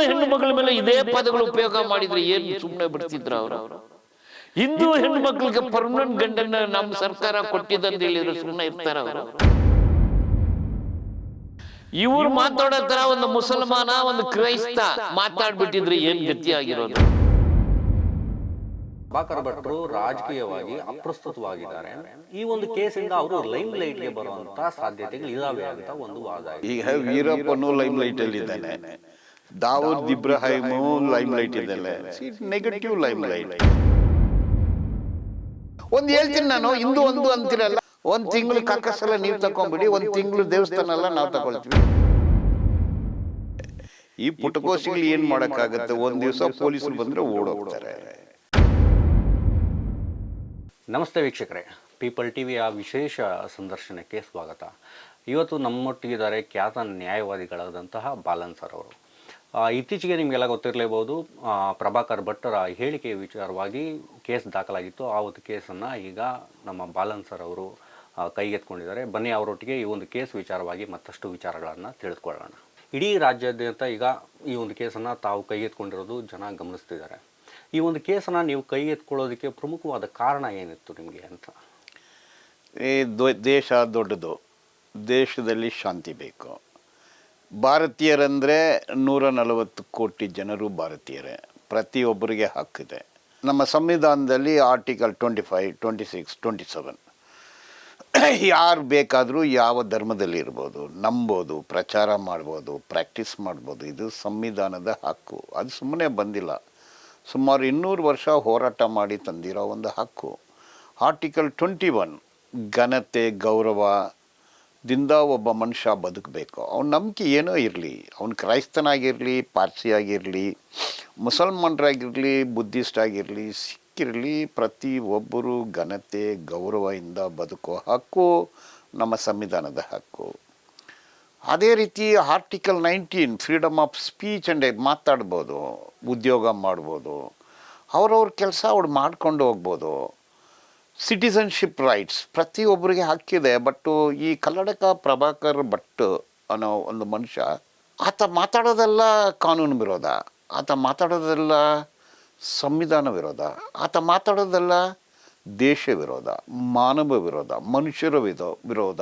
ಹೆಣ್ಣು ಮಗಳ ಮೇಲೆ ಇದೇ ಪದಗಳು ಉಪಯೋಗ ಮಾಡಿದ್ರೆ ಏನು ಸುಮ್ಮನೆ ಬಿಡ್ತಿದ್ರ ಅವರು? ಹಿಂದೂ ಹೆಣ್ಣು ಮಕ್ಕಳಿಗೆ ಪರ್ಮನೆಂಟ್ ಗಂಡನ್ನ ನಮ್ಮ ಸರ್ಕಾರ ಕೊಟ್ಟಿದ್ದಂತ ಹೇಳಿದ್ರೆ ಸುಮ್ಮನೆ ಇರ್ತಾರ ಅವರು? ಇವ್ರು ಮಾತಾಡೋ ತರ ಒಂದು ಮುಸಲ್ಮಾನ ಒಂದು ಕ್ರೈಸ್ತ ಮಾತಾಡ್ಬಿಟ್ಟಿದ್ರೆ ಏನ್ ಗತಿ ಆಗಿರೋದು? ಪ್ರಭಾಕರ್ ಭಟ್ರು ರಾಜಕೀಯವಾಗಿ ಅಪ್ರಸ್ತುತವಾಗಿದ್ದಾರೆ. ಈ ಒಂದು ಕೇಸಿಂದ ಅವರು ಲೈಮ್ ಲೈಟ್ಗೆ ಬರುವಂತ ಸಾಧ್ಯತೆಗಳು ಇದಾವೆ ಅಂತ ಒಂದು ವಾದ. ಈಗ ವೀರಪ್ಪನು ಲೈಮ್ ಲೈಟ್ ಅಲ್ಲಿ ಇದ್ದಾನೆ, ದಾವೂದ್ ಇಬ್ರಾಹಿಮು ಲೈಮ್ ಲೈಟ್ ಇದ್ದಾನೆ, ನೆಗೆಟಿವ್ ಲೈಮ್ ಲೈಟ್. ಒಂದ್ ಹೇಳ್ತೀನಿ ನಾನು, ಹಿಂದೂ ಒಂದು ಅಂತಿರಲ್ಲ, ಒಂದ್ ತಿಂಗಳು ಕಕ್ಕಸಲ ನೀವು ತಕೊಂಡ್ಬಿಡಿ, ಒಂದ್ ತಿಂಗಳು ದೇವಸ್ಥಾನ ಎಲ್ಲ ನಾವು ತಗೊಳ್ತೀವಿ. ಈ ಪುಟಕೋಸಿಗಳು ಏನ್ ಮಾಡಕ್ಕಾಗತ್ತೆ? ಒಂದ್ ದಿವಸ ಪೊಲೀಸರು ಬಂದ್ರೆ ಓಡೋಗ್ತಾರೆ. ನಮಸ್ತೆ ವೀಕ್ಷಕರೇ, ಪೀಪಲ್ ಟಿವಿಯ ವಿಶೇಷ ಸಂದರ್ಶನಕ್ಕೆ ಸ್ವಾಗತ. ಇವತ್ತು ನಮ್ಮೊಟ್ಟಿಗಿದ್ದಾರೆ ಖ್ಯಾತ ನ್ಯಾಯವಾದಿಗಳಾದಂತಹ ಬಾಲನ್ ಸರ್ ಅವರು. ಇತ್ತೀಚೆಗೆ ನಿಮಗೆಲ್ಲ ಗೊತ್ತಿರಲೇಬಹುದು, ಪ್ರಭಾಕರ್ ಭಟ್ಟರ ಹೇಳಿಕೆ ವಿಚಾರವಾಗಿ ಕೇಸ್ ದಾಖಲಾಗಿತ್ತು. ಆ ಒಂದು ಕೇಸನ್ನು ಈಗ ನಮ್ಮ ಬಾಲನ್ ಸರ್ ಅವರು ಕೈಗೆತ್ಕೊಂಡಿದ್ದಾರೆ. ಬನ್ನಿ ಅವರೊಟ್ಟಿಗೆ ಈ ಒಂದು ಕೇಸ್ ವಿಚಾರವಾಗಿ ಮತ್ತಷ್ಟು ವಿಚಾರಗಳನ್ನು ತಿಳಿದುಕೊಳ್ಳೋಣ. ಇಡೀ ರಾಜ್ಯಾದ್ಯಂತ ಈಗ ಈ ಒಂದು ಕೇಸನ್ನು ತಾವು ಕೈಗೆತ್ಕೊಂಡಿರೋದು ಜನ ಗಮನಿಸ್ತಿದ್ದಾರೆ. ಈ ಒಂದು ಕೇಸನ್ನು ನೀವು ಕೈಗೆತ್ಕೊಳ್ಳೋದಕ್ಕೆ ಪ್ರಮುಖವಾದ ಕಾರಣ ಏನಿತ್ತು ನಿಮಗೆ ಅಂತ? ಈ ದೇಶ ದೊಡ್ಡದು, ದೇಶದಲ್ಲಿ ಶಾಂತಿ ಬೇಕು. ಭಾರತೀಯರಂದರೆ 140 ಕೋಟಿ ಜನರು ಭಾರತೀಯರೇ, ಪ್ರತಿಯೊಬ್ಬರಿಗೆ ಹಕ್ಕಿದೆ. ನಮ್ಮ ಸಂವಿಧಾನದಲ್ಲಿ ಆರ್ಟಿಕಲ್ 25, 26, 27 ಯಾರು ಬೇಕಾದರೂ ಯಾವ ಧರ್ಮದಲ್ಲಿ ಇರ್ಬೋದು, ನಂಬೋದು, ಪ್ರಚಾರ ಮಾಡ್ಬೋದು, ಪ್ರಾಕ್ಟೀಸ್ ಮಾಡ್ಬೋದು. ಇದು ಸಂವಿಧಾನದ ಹಕ್ಕು. ಅದು ಸುಮ್ಮನೆ ಬಂದಿಲ್ಲ, ಸುಮಾರು 200 ವರ್ಷ ಹೋರಾಟ ಮಾಡಿ ತಂದಿರೋ ಒಂದು ಹಕ್ಕು. ಆರ್ಟಿಕಲ್ 21 ಘನತೆ ಗೌರವದಿಂದ ಒಬ್ಬ ಮನುಷ್ಯ ಬದುಕಬೇಕು. ಅವನ ನಂಬಿಕೆ ಏನೋ ಇರಲಿ, ಅವನು ಕ್ರೈಸ್ತನಾಗಿರಲಿ, ಪಾರ್ಸಿ ಆಗಿರಲಿ, ಮುಸಲ್ಮಾನರಾಗಿರಲಿ, ಬುದ್ಧಿಸ್ಟ್ ಆಗಿರಲಿ, ಸಿಕ್ಕಿರಲಿ, ಪ್ರತಿಯೊಬ್ಬರು ಘನತೆ ಗೌರವದಿಂದ ಬದುಕೋ ಹಕ್ಕು ನಮ್ಮ ಸಂವಿಧಾನದ ಹಕ್ಕು. ಅದೇ ರೀತಿ article 19 freedom of speech and ಮಾತಾಡ್ಬೋದು, ಉದ್ಯೋಗ ಮಾಡ್ಬೋದು, ಅವ್ರವ್ರ ಕೆಲಸ ಅವ್ರು ಮಾಡ್ಕೊಂಡು ಹೋಗ್ಬೋದು. ಸಿಟಿಸನ್ಶಿಪ್ ರೈಟ್ಸ್ ಪ್ರತಿಯೊಬ್ಬರಿಗೆ ಹಕ್ಕಿದೆ. ಬಟ್ಟು ಈ ಕಲ್ಲಡಕ ಪ್ರಭಾಕರ್ ಭಟ್ ಅನ್ನೋ ಒಂದು ಮನುಷ್ಯ, ಆತ ಮಾತಾಡೋದೆಲ್ಲ ಕಾನೂನು ವಿರೋಧ, ಆತ ಮಾತಾಡೋದೆಲ್ಲ ಸಂವಿಧಾನ ವಿರೋಧ, ಆತ ಮಾತಾಡೋದೆಲ್ಲ ದೇಶ ವಿರೋಧ, ಮಾನವ ವಿರೋಧ, ಮನುಷ್ಯರ ವಿರೋಧ,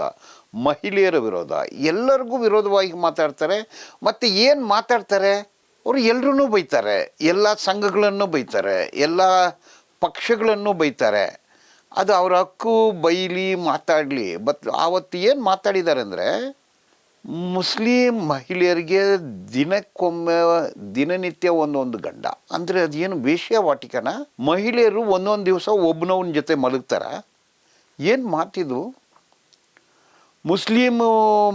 ಮಹಿಳೆಯರ ವಿರೋಧ, ಎಲ್ಲರಿಗೂ ವಿರೋಧವಾಗಿ ಮಾತಾಡ್ತಾರೆ. ಮತ್ತು ಏನು ಮಾತಾಡ್ತಾರೆ? ಅವರು ಎಲ್ಲರೂ ಬೈತಾರೆ, ಎಲ್ಲ ಸಂಘಗಳನ್ನು ಬೈತಾರೆ, ಎಲ್ಲ ಪಕ್ಷಗಳನ್ನು ಬೈತಾರೆ. ಅದು ಅವ್ರ ಹಕ್ಕು, ಬೈಲಿ, ಮಾತಾಡಲಿ. ಬಟ್ ಆವತ್ತು ಏನು ಮಾತಾಡಿದ್ದಾರೆ ಅಂದರೆ, ಮುಸ್ಲಿಂ ಮಹಿಳೆಯರಿಗೆ ದಿನಕ್ಕೊಮ್ಮೆ ದಿನನಿತ್ಯ ಒಂದೊಂದು ಗಂಡ ಅಂದರೆ ಅದೇನು ವೇಶ್ಯಾವಾಟಿಕನ? ಮಹಿಳೆಯರು ಒಂದೊಂದು ದಿವಸ ಒಬ್ಬನವನ ಜೊತೆ ಮಲಗ್ತಾರ? ಏನು ಮಾತಿದು? ಮುಸ್ಲಿಂ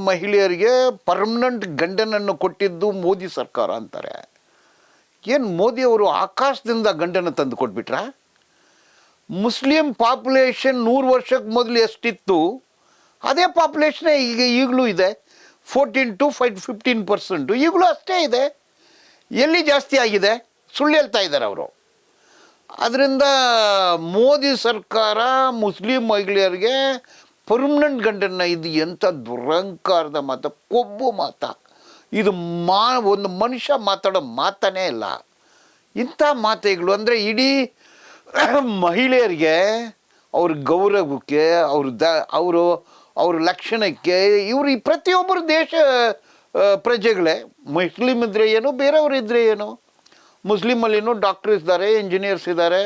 ಮಹಿಳೆಯರಿಗೆ ಪರ್ಮನೆಂಟ್ ಗಂಡನನ್ನು ಕೊಟ್ಟಿದ್ದು ಮೋದಿ ಸರ್ಕಾರ ಅಂತಾರೆ. ಏನು ಮೋದಿಯವರು ಆಕಾಶದಿಂದ ಗಂಡನ ತಂದು ಕೊಟ್ಬಿಟ್ರ? ಮುಸ್ಲಿಂ ಪಾಪ್ಯುಲೇಷನ್ 100 ವರ್ಷಕ್ಕೆ ಮೊದಲು ಎಷ್ಟಿತ್ತು ಅದೇ ಪಾಪ್ಯುಲೇಷನ್ನೇ ಈಗಲೂ ಇದೆ. 14 to 15% ಈಗಲೂ ಅಷ್ಟೇ ಇದೆ. ಎಲ್ಲಿ ಜಾಸ್ತಿ ಆಗಿದೆ? ಸುಳ್ಳು ಹೇಳ್ತಾ ಇದ್ದಾರೆ ಅವರು. ಅದರಿಂದ ಮೋದಿ ಸರ್ಕಾರ ಮುಸ್ಲಿಂ ಮಹಿಳೆಯರಿಗೆ ಪರ್ಮನೆಂಟ್ ಗಂಡನ್ನ, ಇದು ಎಂಥ ದುರಂಕಾರದ ಮಾತು, ಕೊಬ್ಬು ಮಾತ. ಇದು ಒಂದು ಮನುಷ್ಯ ಮಾತಾಡೋ ಮಾತನೇ ಇಲ್ಲ. ಇಂಥ ಮಾತೆಗಳು ಅಂದರೆ ಇಡೀ ಮಹಿಳೆಯರಿಗೆ, ಅವ್ರ ಗೌರವಕ್ಕೆ, ಅವ್ರ ಲಕ್ಷಣಕ್ಕೆ, ಇವರು ಈ ಪ್ರತಿಯೊಬ್ಬರು ದೇಶ ಪ್ರಜೆಗಳೇ. ಮುಸ್ಲಿಮ್ ಇದ್ದರೆ ಏನು, ಬೇರೆಯವರು ಇದ್ದರೆ ಏನು? ಮುಸ್ಲಿಮಲ್ಲಿನೂ ಡಾಕ್ಟರ್ ಇದ್ದಾರೆ, ಇಂಜಿನಿಯರ್ಸ್ ಇದ್ದಾರೆ,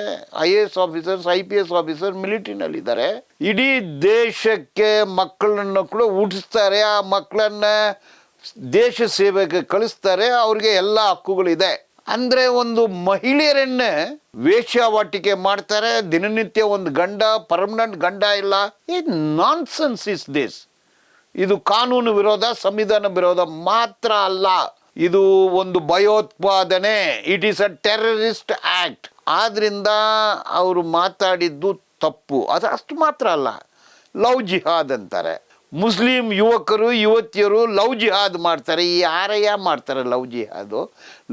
IAS ಆಫೀಸರ್ಸ್, IPS ಆಫೀಸರ್, ಮಿಲಿಟರಿನಲ್ಲಿದ್ದಾರೆ. ಇಡೀ ದೇಶಕ್ಕೆ ಮಕ್ಕಳನ್ನು ಕೂಡ ಹುಟ್ಟಿಸ್ತಾರೆ, ಆ ಮಕ್ಕಳನ್ನು ದೇಶ ಸೇವೆಗೆ ಕಳಿಸ್ತಾರೆ, ಅವ್ರಿಗೆ ಎಲ್ಲ ಹಕ್ಕುಗಳಿದೆ. ಅಂದರೆ ಒಂದು ಮಹಿಳೆಯರನ್ನೇ ವೇಶ್ಯಾವಾಟಿಕೆ ಮಾಡ್ತಾರೆ, ದಿನನಿತ್ಯ ಒಂದು ಗಂಡ, ಪರ್ಮನೆಂಟ್ ಗಂಡ ಇಲ್ಲ. ಈ ನಾನ್ಸೆನ್ಸ್ ಇಸ್ ದಿಸ್. ಇದು ಕಾನೂನು ವಿರೋಧ, ಸಂವಿಧಾನ ವಿರೋಧ ಮಾತ್ರ ಅಲ್ಲ, ಇದು ಒಂದು ಭಯೋತ್ಪಾದನೆ. It is a terrorist act. ಆದ್ದರಿಂದ ಅವರು ಮಾತಾಡಿದ್ದು ತಪ್ಪು. ಅದು ಅಷ್ಟು ಮಾತ್ರ ಅಲ್ಲ, ಲವ್ ಜಿಹಾದ್ ಅಂತಾರೆ. ಮುಸ್ಲಿಂ ಯುವಕರು ಯುವತಿಯರು ಲವ್ ಜಿಹಾದ್ ಮಾಡ್ತಾರೆ. ಯಾರಯ್ಯ ಮಾಡ್ತಾರೆ ಲವ್ ಜಿಹಾದು?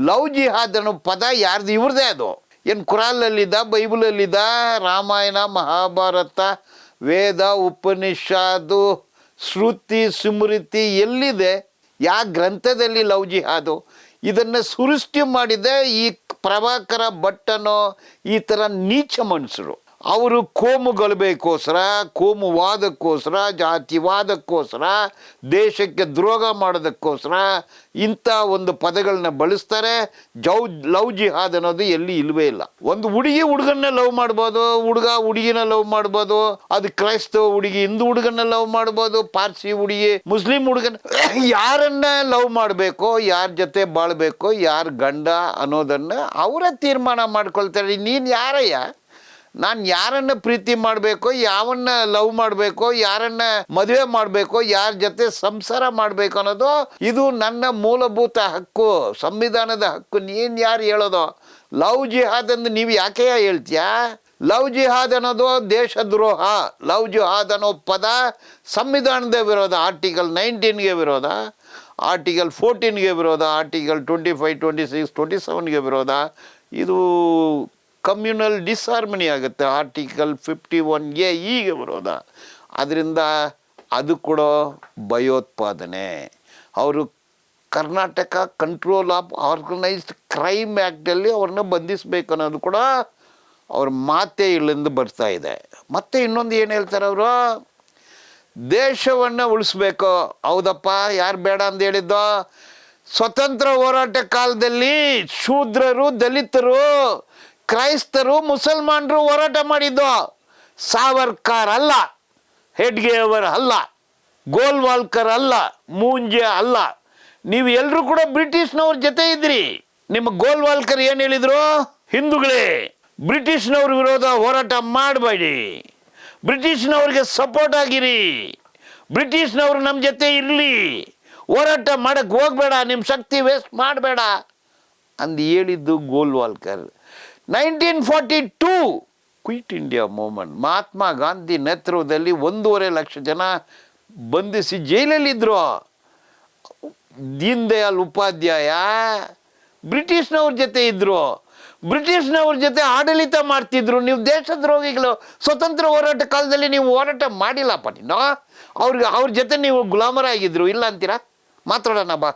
ಲವ್ ಜಿಹಾದ್ ಅನ್ನೋ ಪದ ಯಾರ್ದು? ಇವ್ರದೇ. ಅದು ಏನು ಕುರಾನಲ್ಲಿದ್ದ, ಬೈಬಲಲ್ಲಿದ್ದ? ರಾಮಾಯಣ, ಮಹಾಭಾರತ, ವೇದ, ಉಪನಿಷತ್ತು, ಶ್ರುತಿ ಸ್ಮೃತಿ ಎಲ್ಲಿದೆ? ಯಾವ ಗ್ರಂಥದಲ್ಲಿ ಲವ್ ಜಿಹಾದು? ಇದನ್ನು ಸೃಷ್ಟಿ ಮಾಡಿದೆ ಈ ಪ್ರಭಾಕರ ಭಟ್ಟನೋ ಈ ಥರ ನೀಚ ಮನುಷ್ಯರು. ಅವರು ಕೋಮು ಗಲಭೆಗೋಸ್ಕರ, ಕೋಮುವಾದಕ್ಕೋಸ್ಕರ, ಜಾತಿವಾದಕ್ಕೋಸ್ಕರ, ದೇಶಕ್ಕೆ ದ್ರೋಹ ಮಾಡೋದಕ್ಕೋಸ್ಕರ ಇಂಥ ಒಂದು ಪದಗಳನ್ನ ಬಳಸ್ತಾರೆ. ಲವ್ ಜಿಹಾದ್ ಅನ್ನೋದು ಎಲ್ಲಿ ಇಲ್ವೇ ಇಲ್ಲ. ಒಂದು ಹುಡುಗಿ ಹುಡುಗನ್ನ ಲವ್ ಮಾಡ್ಬೋದು, ಹುಡುಗ ಹುಡುಗಿನ ಲವ್ ಮಾಡ್ಬೋದು, ಅದು ಕ್ರೈಸ್ತವ ಹುಡುಗಿ ಹಿಂದೂ ಹುಡುಗನ್ನ ಲವ್ ಮಾಡ್ಬೋದು, ಪಾರ್ಸಿ ಹುಡುಗಿ ಮುಸ್ಲಿಂ ಹುಡುಗನ, ಯಾರನ್ನ ಲವ್ ಮಾಡಬೇಕು, ಯಾರ ಜೊತೆ ಬಾಳ್ಬೇಕು, ಯಾರ ಗಂಡ ಅನ್ನೋದನ್ನ ಅವರೇ ತೀರ್ಮಾನ ಮಾಡ್ಕೊಳ್ತಾರೆ. ನೀನು ಯಾರಯ್ಯ? ನಾನು ಯಾರನ್ನ ಪ್ರೀತಿ ಮಾಡಬೇಕು, ಯಾವನ್ನ ಲವ್ ಮಾಡಬೇಕು, ಯಾರನ್ನ ಮದುವೆ ಮಾಡಬೇಕು, ಯಾರ ಜೊತೆ ಸಂಸಾರ ಮಾಡಬೇಕು ಅನ್ನೋದು ಇದು ನನ್ನ ಮೂಲಭೂತ ಹಕ್ಕು, ಸಂವಿಧಾನದ ಹಕ್ಕು. ನೀನು ಯಾರು ಹೇಳೋದು? ಲವ್ ಜಿಹಾದ್ ಅಂದು ನೀವು ಯಾಕೆ ಹೇಳ್ತೀಯಾ? ಲವ್ ಜಿಹಾದ್ ಅನ್ನೋದು ದೇಶದ್ರೋಹ. ಲವ್ ಜಿಹಾದ್ ಅನ್ನೋ ಪದ ಸಂವಿಧಾನದ ವಿರೋಧ. ಆರ್ಟಿಕಲ್ 19ಗೆ ವಿರೋಧ, ಆರ್ಟಿಕಲ್ 14ಗೆ ವಿರೋಧ, ಆರ್ಟಿಕಲ್ 25, 26, 27ಗೆ ವಿರೋಧ. ಇದು ಕಮ್ಯುನಲ್ ಡಿಸ್ಹಾರ್ಮನಿ ಆಗುತ್ತೆ. ಆರ್ಟಿಕಲ್ 51A ಹೀಗೆ ವಿರೋಧ. ಅದರಿಂದ ಅದು ಕೂಡ ಭಯೋತ್ಪಾದನೆ. ಅವರು Karnataka control of organised crime ಆ್ಯಕ್ಟಲ್ಲಿ ಅವ್ರನ್ನ ಬಂಧಿಸಬೇಕು ಅನ್ನೋದು ಕೂಡ ಅವ್ರ ಮಾತೇ ಇಲ್ಲಿಂದ ಬರ್ತಾ ಇದೆ. ಮತ್ತೆ ಇನ್ನೊಂದು ಏನು ಹೇಳ್ತಾರೆ ಅವರು? ದೇಶವನ್ನು ಉಳಿಸ್ಬೇಕು. ಹೌದಪ್ಪ, ಯಾರು ಬೇಡ ಅಂತ ಹೇಳಿದ್ದೋ? ಸ್ವತಂತ್ರ ಹೋರಾಟ ಕಾಲದಲ್ಲಿ ಶೂದ್ರರು, ದಲಿತರು, ಕ್ರೈಸ್ತರು, ಮುಸಲ್ಮಾನರು ಹೋರಾಟ ಮಾಡಿದ್ದು. ಸಾವರ್ಕರ್ ಅಲ್ಲ, ಹೆಡ್ಗೇವರ್ ಅಲ್ಲ, ಗೋಲ್ವಾಲ್ಕರ್ ಅಲ್ಲ, ಮೂಂಜೆ ಅಲ್ಲ. ನೀವು ಎಲ್ಲರೂ ಕೂಡ ಬ್ರಿಟಿಷ್ನವ್ರ ಜೊತೆ ಇದ್ರಿ. ನಿಮ್ಮ ಗೋಲ್ವಾಲ್ಕರ್ ಏನು ಹೇಳಿದ್ರು? ಹಿಂದೂಗಳೇ, ಬ್ರಿಟಿಷ್ನವ್ರ ವಿರೋಧ ಹೋರಾಟ ಮಾಡಬೇಡಿ, ಬ್ರಿಟಿಷ್ನವ್ರಿಗೆ ಸಪೋರ್ಟ್ ಆಗಿರಿ, ಬ್ರಿಟಿಷ್ನವ್ರು ನಮ್ಮ ಜೊತೆ ಇರಲಿ, ಹೋರಾಟ ಮಾಡಕ್ಕೆ ಹೋಗಬೇಡ, ನಿಮ್ಮ ಶಕ್ತಿ ವೇಸ್ಟ್ ಮಾಡಬೇಡ ಅಂದು ಹೇಳಿದ್ದು Golwalkar. 1942 quit India movement, Mahatma Gandhi ನೇತೃತ್ವದಲ್ಲಿ 1.5 ಲಕ್ಷ ಜನ ಬಂಧಿಸಿ ಜೈಲಲ್ಲಿದ್ದರು. ದೀನ್ ದಯಾಳ್ ಉಪಾಧ್ಯಾಯ ಬ್ರಿಟಿಷ್ನವ್ರ ಜೊತೆ ಇದ್ದರು, ಬ್ರಿಟಿಷ್ನವ್ರ ಜೊತೆ ಆಡಳಿತ ಮಾಡ್ತಿದ್ರು. ನೀವು ದೇಶದ್ರೋಹಿಗಳು. ಸ್ವತಂತ್ರ ಹೋರಾಟ ಕಾಲದಲ್ಲಿ ನೀವು ಹೋರಾಟ ಮಾಡಿಲ್ಲಪ್ಪ. ನೀನು ಅವ್ರ ಜೊತೆ ನೀವು ಗುಲಾಮರಾಗಿದ್ರು, ಇಲ್ಲ ಅಂತೀರಾ? ಮಾತಾಡೋಣ ಬಾ,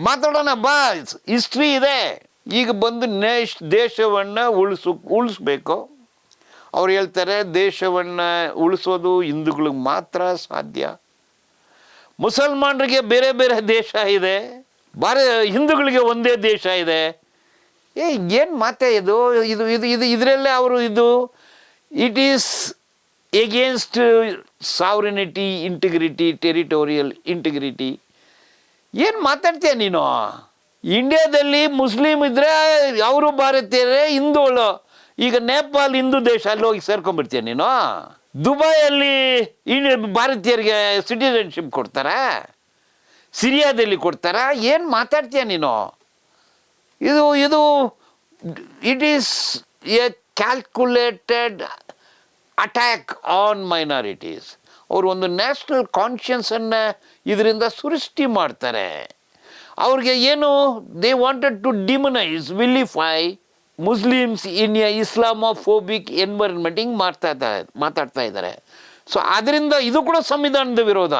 ಮಾತಾಡೋಣ ಬಾ, ಹಿಸ್ಟ್ರಿ ಇದೆ. ಈಗ ಬಂದು ದೇಶವನ್ನು ಉಳಿಸ್ಬೇಕು. ಅವ್ರು ಹೇಳ್ತಾರೆ ದೇಶವನ್ನು ಉಳಿಸೋದು ಹಿಂದೂಗಳಿಗೆ ಮಾತ್ರ ಸಾಧ್ಯ. ಮುಸಲ್ಮಾನರಿಗೆ ಬೇರೆ ಬೇರೆ ದೇಶ ಇದೆ, ಹಿಂದೂಗಳಿಗೆ ಒಂದೇ ದೇಶ ಇದೆ. ಏನು ಮಾತೇ ಇದು? ಇದರಲ್ಲೇ ಅವರು it is against sovereignty, integrity, territorial integrity. ಏನು ಮಾತಾಡ್ತೀಯ ನೀನು? ಇಂಡಿಯಾದಲ್ಲಿ ಮುಸ್ಲಿಂ ಇದ್ರೆ ಅವರು ಭಾರತೀಯರೇ, ಹಿಂದೂಗಳು. ಈಗ ನೇಪಾಲ್ ಹಿಂದೂ ದೇಶ, ಅಲ್ಲಿ ಹೋಗಿ ಸೇರ್ಕೊಂಡ್ಬಿಡ್ತೀಯ ನೀನು? ದುಬೈಯಲ್ಲಿ ಭಾರತೀಯರಿಗೆ ಸಿಟಿಸನ್ಶಿಪ್ ಕೊಡ್ತಾರಾ? ಸಿರಿಯಾದಲ್ಲಿ ಕೊಡ್ತಾರಾ? ಏನು ಮಾತಾಡ್ತೀಯ ನೀನು? ಇದು it is a calculated attack on minorities. ಅವರು ಒಂದು ನ್ಯಾಷನಲ್ ಕಾನ್ಷಿಯನ್ಸನ್ನು ಇದರಿಂದ ಸೃಷ್ಟಿ ಮಾಡ್ತಾರೆ. ಅವ್ರಿಗೆ ಏನು, they wanted to demonise, vilify Muslims in a Islamophobic environment. ಹಿಂಗೆ ಮಾತಾಡ್ತಾ ಇದ್ದಾರೆ. ಸೊ ಅದರಿಂದ ಇದು ಕೂಡ ಸಂವಿಧಾನದ ವಿರೋಧ.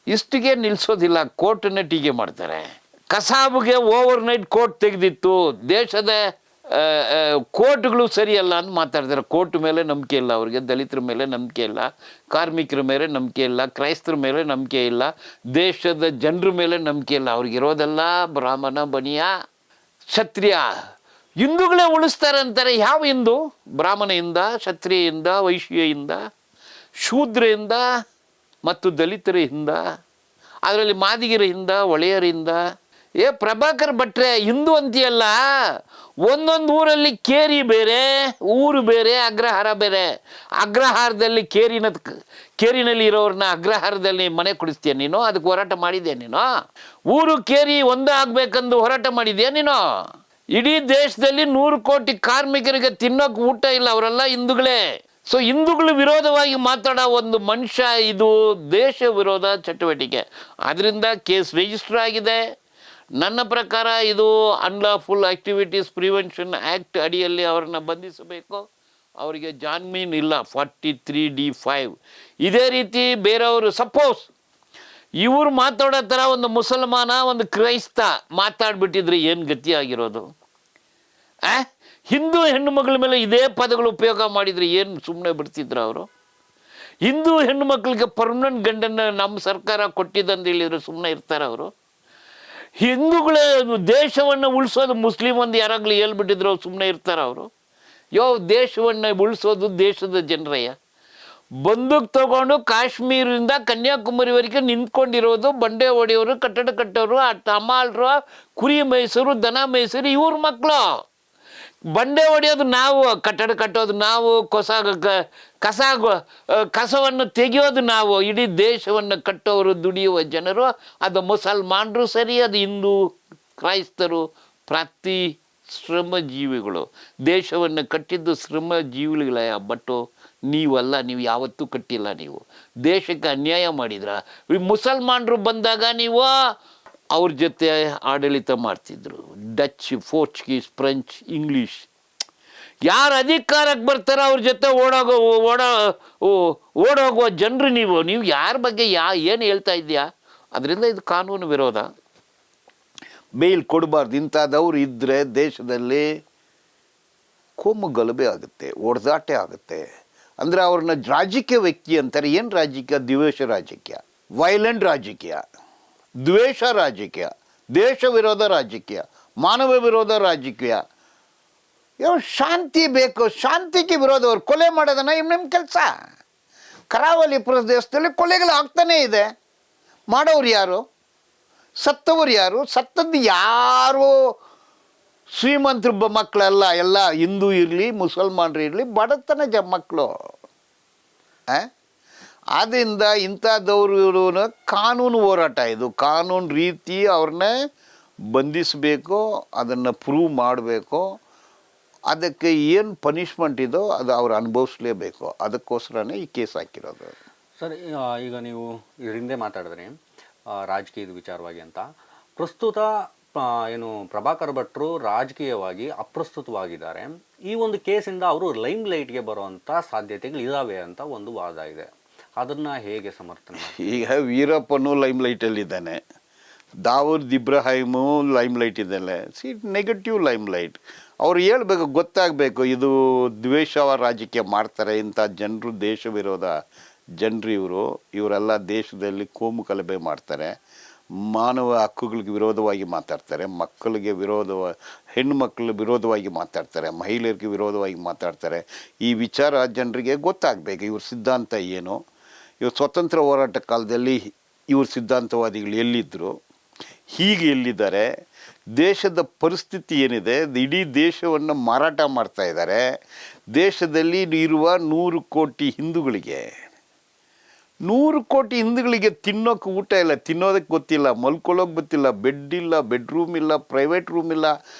ಇಷ್ಟಿಗೆ ನಿಲ್ಲಿಸೋದಿಲ್ಲ, ಕೋರ್ಟನ್ನೇ ಟೀಕೆ ಮಾಡ್ತಾರೆ. ಕಸಾಬ್ಗೆ ಓವರ್ನೈಟ್ ಕೋರ್ಟ್ ತೆಗೆದಿತ್ತು. ದೇಶದ ಕೋರ್ಟ್ಗಳು ಸರಿಯಲ್ಲ ಅಂತ ಮಾತಾಡ್ತಾರೆ. ಕೋರ್ಟ್ ಮೇಲೆ ನಂಬಿಕೆ ಇಲ್ಲ ಅವ್ರಿಗೆ, ದಲಿತರ ಮೇಲೆ ನಂಬಿಕೆ ಇಲ್ಲ, ಕಾರ್ಮಿಕರ ಮೇಲೆ ನಂಬಿಕೆ ಇಲ್ಲ, ಕ್ರೈಸ್ತರ ಮೇಲೆ ನಂಬಿಕೆ ಇಲ್ಲ, ದೇಶದ ಜನರ ಮೇಲೆ ನಂಬಿಕೆ ಇಲ್ಲ. ಅವ್ರಿಗಿರೋದೆಲ್ಲ ಬ್ರಾಹ್ಮಣ, ಬನಿಯ, ಕ್ಷತ್ರಿಯ. ಹಿಂದೂಗಳೇ ಉಳಿಸ್ತಾರೆ ಅಂತಾರೆ. ಯಾವ ಹಿಂದೂ? ಬ್ರಾಹ್ಮಣೆಯಿಂದ, ಕ್ಷತ್ರಿಯಿಂದ, ವೈಶ್ಯೆಯಿಂದ, ಶೂದ್ರೆಯಿಂದ ಮತ್ತು ದಲಿತರಿಂದ, ಅದರಲ್ಲಿ ಮಾದಿಗರಿಂದ, ಒಳೆಯರಿಂದ. ಪ್ರಭಾಕರ್ ಭಟ್ರೆ, ಹಿಂದೂ ಅಂತೀಯಲ್ಲ, ಒಂದೊಂದು ಊರಲ್ಲಿ ಕೇರಿ ಬೇರೆ, ಊರು ಬೇರೆ, ಅಗ್ರಹಾರ ಬೇರೆ. ಅಗ್ರಹಾರದಲ್ಲಿ ಕೇರಿನಲ್ಲಿ ಇರೋರನ್ನ ಅಗ್ರಹಾರದಲ್ಲಿ ಮನೆ ಕೊಡಿಸ್ತೀಯ ನೀನು? ಅದಕ್ಕೆ ಹೋರಾಟ ಮಾಡಿದ್ಯಾ ನೀನು? ಊರು ಕೇರಿ ಒಂದೇ ಆಗ್ಬೇಕಂದು ಹೋರಾಟ ಮಾಡಿದ್ಯಾ ನೀನು? ಇಡೀ ದೇಶದಲ್ಲಿ 100 ಕೋಟಿ ಕಾರ್ಮಿಕರಿಗೆ ತಿನ್ನೋಕೆ ಊಟ ಇಲ್ಲ, ಅವರೆಲ್ಲ ಹಿಂದೂಗಳೇ. ಸೊ ಹಿಂದೂಗಳ ವಿರೋಧವಾಗಿ ಮಾತಾಡೋ ಒಂದು ಮನುಷ್ಯ, ಇದು ದೇಶ ವಿರೋಧ ಚಟುವಟಿಕೆ. ಅದರಿಂದ ಕೇಸ್ ರಿಜಿಸ್ಟರ್ ಆಗಿದೆ. ನನ್ನ ಪ್ರಕಾರ ಇದು ಅನ್ಲಾಫುಲ್ ಆಕ್ಟಿವಿಟೀಸ್ ಪ್ರಿವೆನ್ಷನ್ ಆ್ಯಕ್ಟ್ ಅಡಿಯಲ್ಲಿ ಅವರನ್ನು ಬಂಧಿಸಬೇಕು. ಅವರಿಗೆ ಜಾಮೀನು ಇಲ್ಲ, 43D5. ಇದೇ ರೀತಿ ಬೇರೆಯವರು, ಸಪೋಸ್ ಇವ್ರು ಮಾತಾಡೋ ಥರ ಒಂದು ಮುಸಲ್ಮಾನ ಒಂದು ಕ್ರೈಸ್ತ ಮಾತಾಡ್ಬಿಟ್ಟಿದ್ರೆ ಏನು ಗತಿ ಆಗಿರೋದು? ಹಿಂದೂ ಹೆಣ್ಣು ಮಗಳ ಮೇಲೆ ಇದೇ ಪದಗಳು ಉಪಯೋಗ ಮಾಡಿದರೆ ಏನು ಸುಮ್ಮನೆ ಬಿಡ್ತಿದ್ರು ಅವರು? ಹಿಂದೂ ಹೆಣ್ಣು ಮಕ್ಕಳಿಗೆ ಪರ್ಮನೆಂಟ್ ಗಂಡನ್ನು ನಮ್ಮ ಸರ್ಕಾರ ಕೊಟ್ಟಿದ್ದಂತ ಹೇಳಿದ್ರೆ ಸುಮ್ಮನೆ ಇರ್ತಾರೆ ಅವರು? ಹಿಂದೂಗಳ ದೇಶವನ್ನು ಉಳಿಸೋದು ಮುಸ್ಲಿಂ ಒಂದು ಯಾರಾಗಲಿ ಹೇಳ್ಬಿಟ್ಟಿದ್ರು ಸುಮ್ಮನೆ ಇರ್ತಾರೆ ಅವರು? ದೇಶವನ್ನು ಉಳಿಸೋದು ದೇಶದ ಜನರಯ್ಯ. ಬಂದೂಕ್ ತಗೊಂಡು ಕಾಶ್ಮೀರದಿಂದ ಕನ್ಯಾಕುಮಾರಿವರೆಗೆ ನಿಂತ್ಕೊಂಡಿರೋದು ಬಂಡೆ ಹೊಡೆಯೋರು, ಕಟ್ಟಡ ಕಟ್ಟೋರು, ಆ ಟಮಾಲ್ರು, ಕುರಿ ಮೇಯಿಸೋರು, ದನ ಮೇಯಿಸೋರು ಇವ್ರ ಮಕ್ಕಳು. ಬಂಡೆ ಹೊಡೆಯೋದು ನಾವು, ಕಟ್ಟಡ ಕಟ್ಟೋದು ನಾವು, ಕಸವನ್ನು ತೆಗೆಯೋದು ನಾವು. ಇಡೀ ದೇಶವನ್ನು ಕಟ್ಟೋರು ದುಡಿಯುವ ಜನರು, ಅದು ಮುಸಲ್ಮಾನರು ಸರಿ, ಅದು ಹಿಂದೂ ಕ್ರೈಸ್ತರು, ಪ್ರತಿ ಶ್ರಮಜೀವಿಗಳು. ದೇಶವನ್ನು ಕಟ್ಟಿದ್ದು ಶ್ರಮಜೀವಿಗಳೇ. ಬಟ್ಟು ನೀವಲ್ಲ, ನೀವು ಯಾವತ್ತೂ ಕಟ್ಟಿಲ್ಲ. ನೀವು ದೇಶಕ್ಕೆ ಅನ್ಯಾಯ ಮಾಡಿದ್ರ. ಮುಸಲ್ಮಾನರು ಬಂದಾಗ ನೀವು ಅವ್ರ ಜೊತೆ ಆಡಳಿತ ಮಾಡ್ತಿದ್ರು. Dutch, Portuguese, French, English. ಯಾರು ಅಧಿಕಾರಕ್ಕೆ ಬರ್ತಾರೋ ಅವ್ರ ಜೊತೆ ಓಡೋಗುವ ಜನರು ನೀವು ಯಾರ ಬಗ್ಗೆ ಏನು ಹೇಳ್ತಾ ಇದೆಯಾ? ಅದರಿಂದ ಇದು ಕಾನೂನು ವಿರೋಧ. ಬೇಲ್ ಕೊಡಬಾರ್ದು. ಇಂಥದ್ದವ್ರು ಇದ್ದರೆ ದೇಶದಲ್ಲಿ ಕೋಮು ಗಲಭೆ ಆಗುತ್ತೆ, ಒಡೆದಾಟ ಆಗುತ್ತೆ. ಅಂದರೆ ಅವ್ರನ್ನ ರಾಜಕೀಯ ವ್ಯಕ್ತಿ ಅಂತಾರೆ. ಏನು ರಾಜಕೀಯ? ದ್ವೇಷ ರಾಜಕೀಯ, ವೈಲೆಂಟ್ ರಾಜಕೀಯ, ದ್ವೇಷ ರಾಜಕೀಯ, ದೇಶ ವಿರೋಧ ರಾಜಕೀಯ, ಮಾನವ ವಿರೋಧ ರಾಜಕೀಯ. ಶಾಂತಿ ಬೇಕು, ಶಾಂತಿಗೆ ವಿರೋಧ. ಅವ್ರು ಕೊಲೆ ಮಾಡೋದನ್ನ ನಿಮ್ಮ ಕೆಲಸ. ಕರಾವಳಿ ಪ್ರದೇಶದಲ್ಲಿ ಕೊಲೆಗಳು ಆಗ್ತಾನೇ ಇದೆ. ಮಾಡೋರು ಯಾರು? ಸತ್ತವರು ಯಾರು? ಸತ್ತದ್ದು ಯಾರು? ಶ್ರೀಮಂತರ ಮಕ್ಕಳೆಲ್ಲ, ಎಲ್ಲ ಹಿಂದೂ ಇರಲಿ ಮುಸಲ್ಮಾನರು ಇರಲಿ, ಬಡತನ ಮಕ್ಕಳು. ಆದ್ದರಿಂದ ಇಂಥದ್ದವ್ರು ಕಾನೂನು ಹೋರಾಟ ಇದು. ಕಾನೂನು ರೀತಿ ಅವ್ರನ್ನ ಬಂಧಿಸಬೇಕು, ಅದನ್ನು ಪ್ರೂವ್ ಮಾಡಬೇಕು. ಅದಕ್ಕೆ ಏನು ಪನಿಷ್ಮೆಂಟ್ ಇದೋ ಅದು ಅವ್ರು ಅನುಭವಿಸ್ಲೇಬೇಕು. ಅದಕ್ಕೋಸ್ಕರನೇ ಈ ಕೇಸ್ ಹಾಕಿರೋದು. ಸರ್, ಈಗ ನೀವು ಇದ್ರ ಹಿಂದೆ ಮಾತಾಡಿದ್ರಿ ರಾಜಕೀಯದ ವಿಚಾರವಾಗಿ ಅಂತ. ಪ್ರಸ್ತುತ ಏನು ಪ್ರಭಾಕರ್ ಭಟ್ರು ರಾಜಕೀಯವಾಗಿ ಅಪ್ರಸ್ತುತವಾಗಿದ್ದಾರೆ. ಈ ಒಂದು ಕೇಸಿಂದ ಅವರು ಲೈಮ್ ಲೈಟ್ಗೆ ಬರುವಂಥ ಸಾಧ್ಯತೆಗಳು ಇದ್ದಾವೆ ಅಂತ ಒಂದು ವಾದ ಇದೆ. ಅದನ್ನು ಹೇಗೆ ಸಮರ್ಥನೆ? ಈಗ ವೀರಪ್ಪನು lime ಲೈಟಲ್ಲಿದ್ದಾನೆ, Dawood Ibrahim lime light ಇದ್ದಾನೆ. Negative lime light. ಅವ್ರು ಹೇಳ್ಬೇಕು, ಗೊತ್ತಾಗಬೇಕು ಇದು ದ್ವೇಷ ರಾಜಕೀಯ ಮಾಡ್ತಾರೆ ಇಂಥ ಜನರು, ದೇಶ ವಿರೋಧ ಜನರು ಇವರೆಲ್ಲ ದೇಶದಲ್ಲಿ ಕೋಮು ಗಲಭೆ ಮಾಡ್ತಾರೆ, ಮಾನವ ಹಕ್ಕುಗಳಿಗೆ ವಿರೋಧವಾಗಿ ಮಾತಾಡ್ತಾರೆ, ಮಕ್ಕಳಿಗೆ ಹೆಣ್ಣು ಮಕ್ಕಳ ವಿರೋಧವಾಗಿ ಮಾತಾಡ್ತಾರೆ, ಮಹಿಳೆಯರಿಗೆ ವಿರೋಧವಾಗಿ ಮಾತಾಡ್ತಾರೆ. ಈ ವಿಚಾರ ಜನರಿಗೆ ಗೊತ್ತಾಗಬೇಕು. ಇವ್ರ ಸಿದ್ಧಾಂತ ಏನು? ಇವ್ರು ಸ್ವತಂತ್ರ ಹೋರಾಟ ಕಾಲದಲ್ಲಿ ಇವ್ರ ಸಿದ್ಧಾಂತವಾದಿಗಳು ಎಲ್ಲಿದ್ದರು, ಹೀಗೆ ಎಲ್ಲಿದ್ದಾರೆ, ದೇಶದ ಪರಿಸ್ಥಿತಿ ಏನಿದೆ, ಇಡೀ ದೇಶವನ್ನು ಮಾರಾಟ ಮಾಡ್ತಾ ಇದ್ದಾರೆ. ದೇಶದಲ್ಲಿ ಇರುವ 100 ಕೋಟಿ ಹಿಂದೂಗಳಿಗೆ, 100 ಕೋಟಿ ಹಿಂದೂಗಳಿಗೆ ತಿನ್ನೋಕೆ ಊಟ ಇಲ್ಲ, ತಿನ್ನೋದಕ್ಕೆ ಗೊತ್ತಿಲ್ಲ, ಮಲ್ಕೊಳ್ಳೋಕೆ ಗೊತ್ತಿಲ್ಲ, ಬೆಡ್ ಇಲ್ಲ, ಬೆಡ್ರೂಮ್ ಇಲ್ಲ, ಪ್ರೈವೇಟ್ ರೂಮ್ ಇಲ್ಲ.